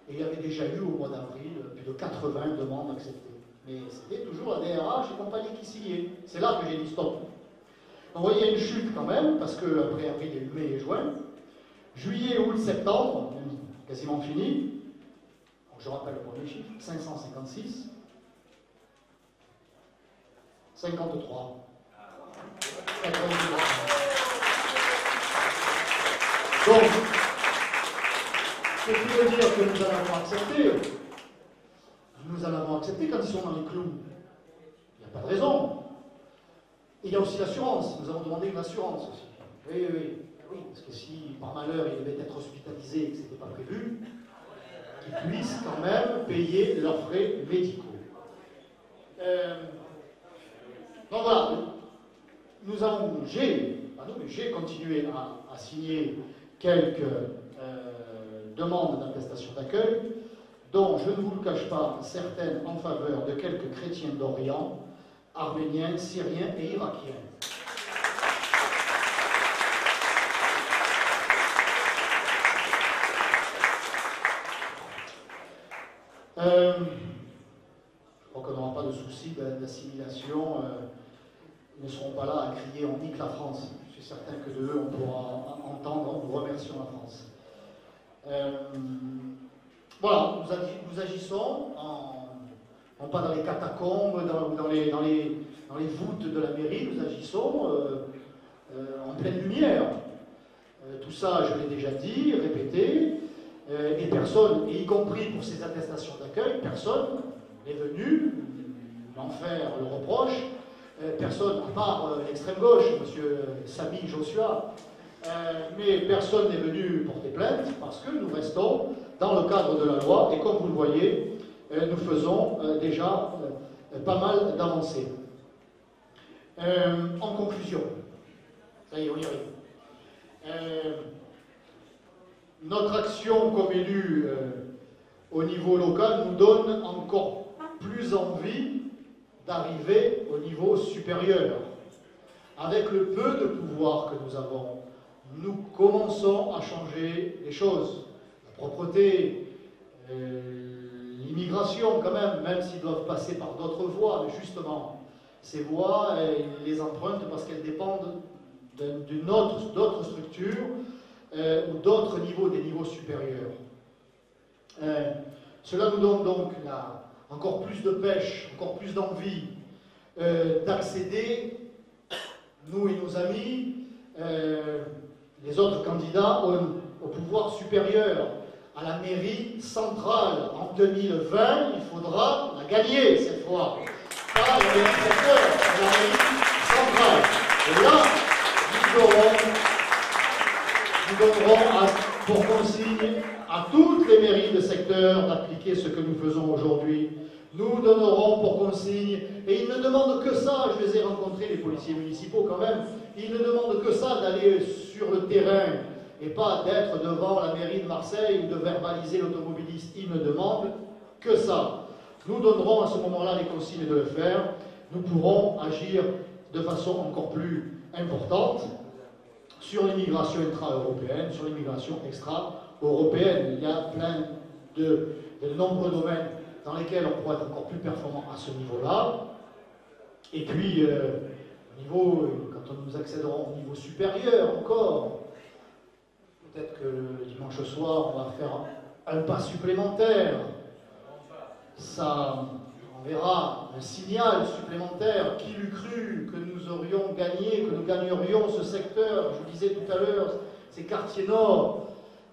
et il y avait déjà eu au mois d'avril plus de 80 demandes acceptées. Mais c'était toujours la DRH et compagnie qui signait. C'est là que j'ai dit stop. Donc vous voyez, il y a une chute quand même, parce qu'après avril, il y a eu mai et juin. Juillet, août, septembre, quasiment fini. Donc je rappelle le premier chiffre, 556. 53. 93. Donc, ce qui veut dire que nous en avons accepté, quand ils sont dans les clous. Il n'y a pas de raison. Et il y a aussi l'assurance. Nous avons demandé une assurance aussi. Oui, parce que si par malheur il devait être hospitalisé et que ce n'était pas prévu, qu'ils puissent quand même payer leurs frais médicaux. Donc voilà, j'ai continué à signer quelques demandes d'attestation d'accueil, dont, je ne vous le cache pas, certaines en faveur de quelques chrétiens d'Orient, arméniens, syriens et irakiens. Je crois qu'on n'aura pas de souci d'assimilation. Ils ne seront pas là à crier « on nique la France ». Je suis certain que de eux, on pourra entendre « nous remercions la France ». Voilà, nous agissons, non pas dans les catacombes, dans les voûtes de la mairie, nous agissons en pleine lumière. Tout ça, je l'ai déjà dit, répété, et personne, et y compris pour ces attestations d'accueil, personne n'est venu m'en faire le reproche. Personne, à part l'extrême gauche, M. Samy Joshua, mais personne n'est venu porter plainte parce que nous restons dans le cadre de la loi et comme vous le voyez, nous faisons déjà pas mal d'avancées. En conclusion, ça y est, on y arrive. Notre action comme élu au niveau local nous donne encore plus envie d'arriver au niveau supérieur. Avec le peu de pouvoir que nous avons, nous commençons à changer les choses. La propreté, l'immigration quand même s'ils doivent passer par d'autres voies, mais justement, ces voies, ils les empruntent parce qu'elles dépendent d'autres structures ou d'autres niveaux, des niveaux supérieurs. Cela nous donne donc encore plus de pêche, encore plus d'envie d'accéder, nous et nos amis, les autres candidats, au pouvoir supérieur, à la mairie centrale. En 2020, il faudra la gagner cette fois. Pas la mairie secteur, la mairie centrale. Et là, nous donnerons pour consigne à toutes les mairies de secteur d'appliquer ce que nous faisons aujourd'hui. Nous donnerons pour consigne, et ils ne demandent que ça, je les ai rencontrés, les policiers municipaux quand même, ils ne demandent que ça, d'aller sur le terrain, et pas d'être devant la mairie de Marseille ou de verbaliser l'automobiliste, ils ne demandent que ça. Nous donnerons à ce moment-là les consignes de le faire, nous pourrons agir de façon encore plus importante sur l'immigration intra-européenne, sur l'immigration extra-européenne. Il y a plein de nombreux domaines dans lesquels on pourrait être encore plus performant à ce niveau-là. Et puis, quand nous accéderons au niveau supérieur encore, peut-être que le dimanche soir, on va faire un pas supplémentaire. Ça, on verra un signal supplémentaire. Qui l'eût cru que nous aurions gagné, que nous gagnerions ce secteur? Je vous disais tout à l'heure, ces quartiers nord.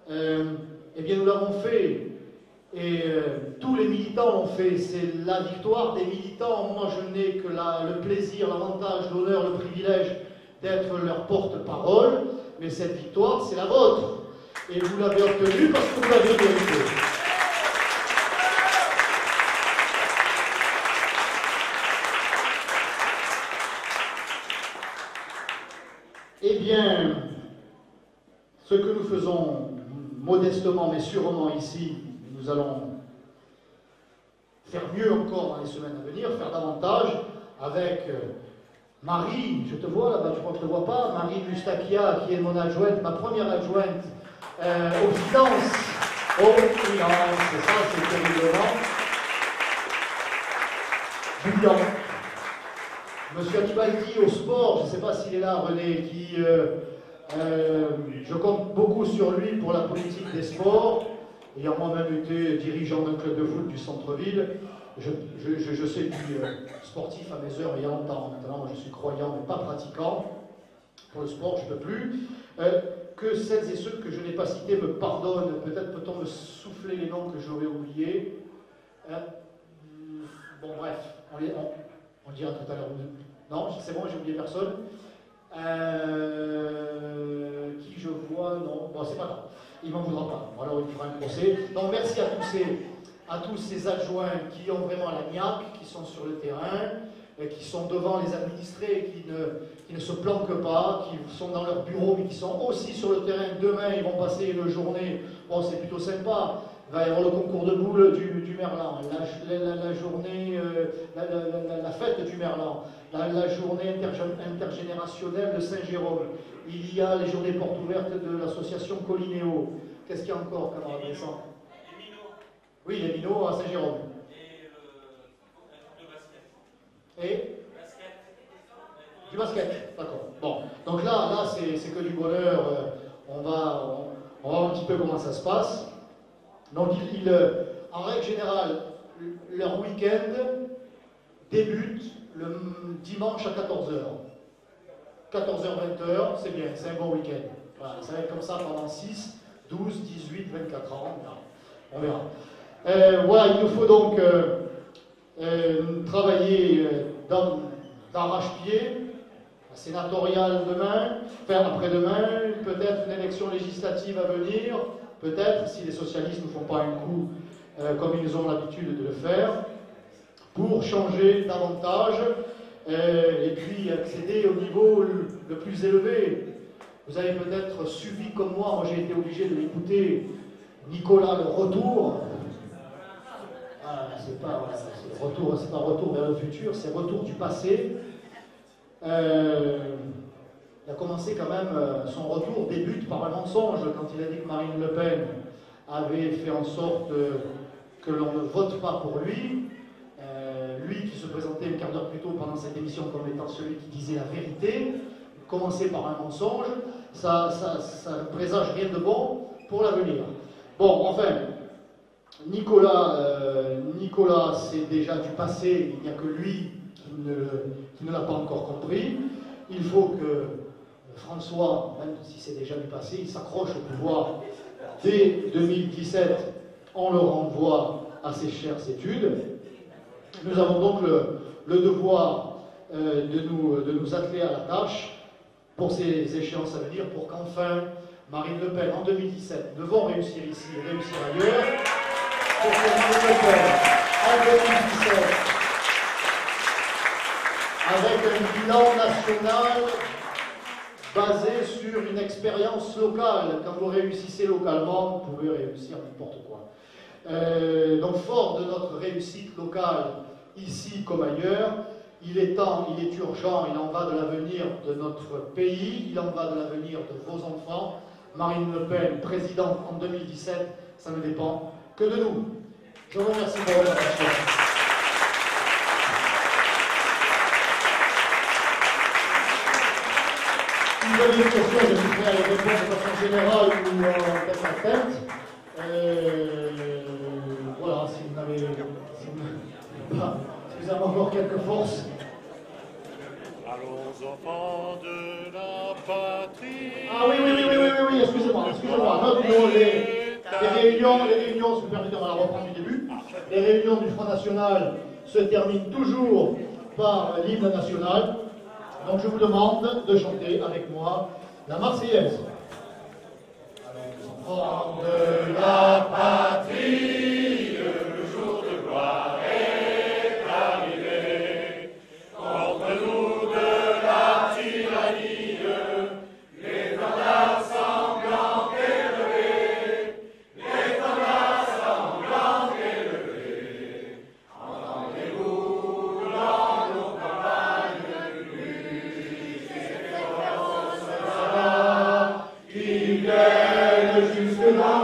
Eh bien, nous l'avons fait. Et tous les militants l'ont fait. C'est la victoire des militants. Moi, je n'ai que le plaisir, l'avantage, l'honneur, le privilège d'être leur porte-parole. Mais cette victoire, c'est la vôtre. Et vous l'avez obtenue parce que vous l'avez méritée. Eh bien, ce que nous faisons modestement mais sûrement ici, nous allons faire mieux encore dans les semaines à venir, faire davantage avec Marie, je te vois là-bas, tu crois que je ne te vois pas, Marie Mustakia, qui est mon adjointe, ma première adjointe aux finances. Aux finances, c'est ça, c'est terriblement bouillant. Monsieur Anibaldi au sport, je ne sais pas s'il est là, René, qui je compte beaucoup sur lui pour la politique des sports, ayant moi-même été dirigeant d'un club de foot du centre-ville. Je sais du sportif à mes heures il y a longtemps. Maintenant, je suis croyant mais pas pratiquant. Pour le sport, je ne peux plus. Que celles et ceux que je n'ai pas cités me pardonnent. Peut-être peut-on me souffler les noms que j'aurais oubliés. Bon, bref, on dira tout à l'heure. Non, c'est bon, j'ai oublié personne. Qui je vois, non. Bon, c'est pas grave. Il m'en voudra pas. Alors, il fera un procès. Donc, merci à tous ces adjoints qui ont vraiment la niaque, qui sont sur le terrain, qui sont devant les administrés, qui ne se planquent pas, qui sont dans leur bureau, mais qui sont aussi sur le terrain. Demain, ils vont passer une journée. Bon, c'est plutôt sympa. Il va y avoir le concours de boules du Merlan, la journée, la fête du Merlan, la journée intergénérationnelle de Saint-Jérôme. Il y a les journées portes ouvertes de l'association Colinéo. Qu'est-ce qu'il y a encore, camarade Vincent? Les minots. Oui, les minots à Saint-Jérôme. Et du basket, d'accord. Bon, donc là c'est que du bonheur. On va voir un petit peu comment ça se passe. Donc, en règle générale, leur week-end débute le dimanche à 14h. 14h, 20h, c'est bien, c'est un bon week-end. Voilà, ça va être comme ça pendant 6, 12, 18, 24 ans, on verra. Voilà, il nous faut donc travailler d'arrache-pied, sénatoriale demain, enfin après-demain, peut-être une élection législative à venir, peut-être, si les socialistes ne font pas un coup comme ils ont l'habitude de le faire, pour changer davantage et puis accéder au niveau le plus élevé. Vous avez peut-être suivi comme moi j'ai été obligé de l'écouter, Nicolas le retour. C'est pas retour vers le futur, c'est retour du passé. Il a commencé quand même, son retour débute par un mensonge quand il a dit que Marine Le Pen avait fait en sorte que l'on ne vote pas pour lui. Lui qui se présentait un quart d'heure plus tôt pendant cette émission comme étant celui qui disait la vérité, commencer par un mensonge, ça ne présage rien de bon pour l'avenir. Bon, enfin, Nicolas, c'est déjà du passé, il n'y a que lui qui ne l'a pas encore compris. Il faut que François, même si c'est déjà du passé, il s'accroche au pouvoir dès 2017, on le renvoie à ses chères études. Nous avons donc le devoir de nous atteler à la tâche pour ces échéances à venir, pour qu'enfin Marine Le Pen en 2017 ne vont réussir ici et réussir ailleurs, pour que Marine Le Pen en 2017, avec un bilan national basé sur une expérience locale. Quand vous réussissez localement, vous pouvez réussir n'importe quoi. Donc fort de notre réussite locale, ici comme ailleurs, il est temps, il est urgent, il en va de l'avenir de notre pays, il en va de l'avenir de vos enfants. Marine Le Pen, présidente en 2017, ça ne dépend que de nous. Je vous remercie pour votre attention. Si vous avez des questions, je suis prêt à les répondre de façon générale ou tête à tête. Voilà, si vous avez encore quelques forces. Allons enfants de la patrie. Ah oui, excusez-moi. Note les réunions, si vous permettez, on va la reprendre du début. Les réunions du Front National se terminent toujours par l'hymne national. Donc je vous demande de chanter avec moi la Marseillaise. Allons enfants de la patrie, le jour de gloire est arrivé. Contre nous de la tyrannie, l'étendard sanglant élevé, l'étendard sanglant élevé. Entendez-vous dans nos campagnes luttes et forces qui viennent jusque dans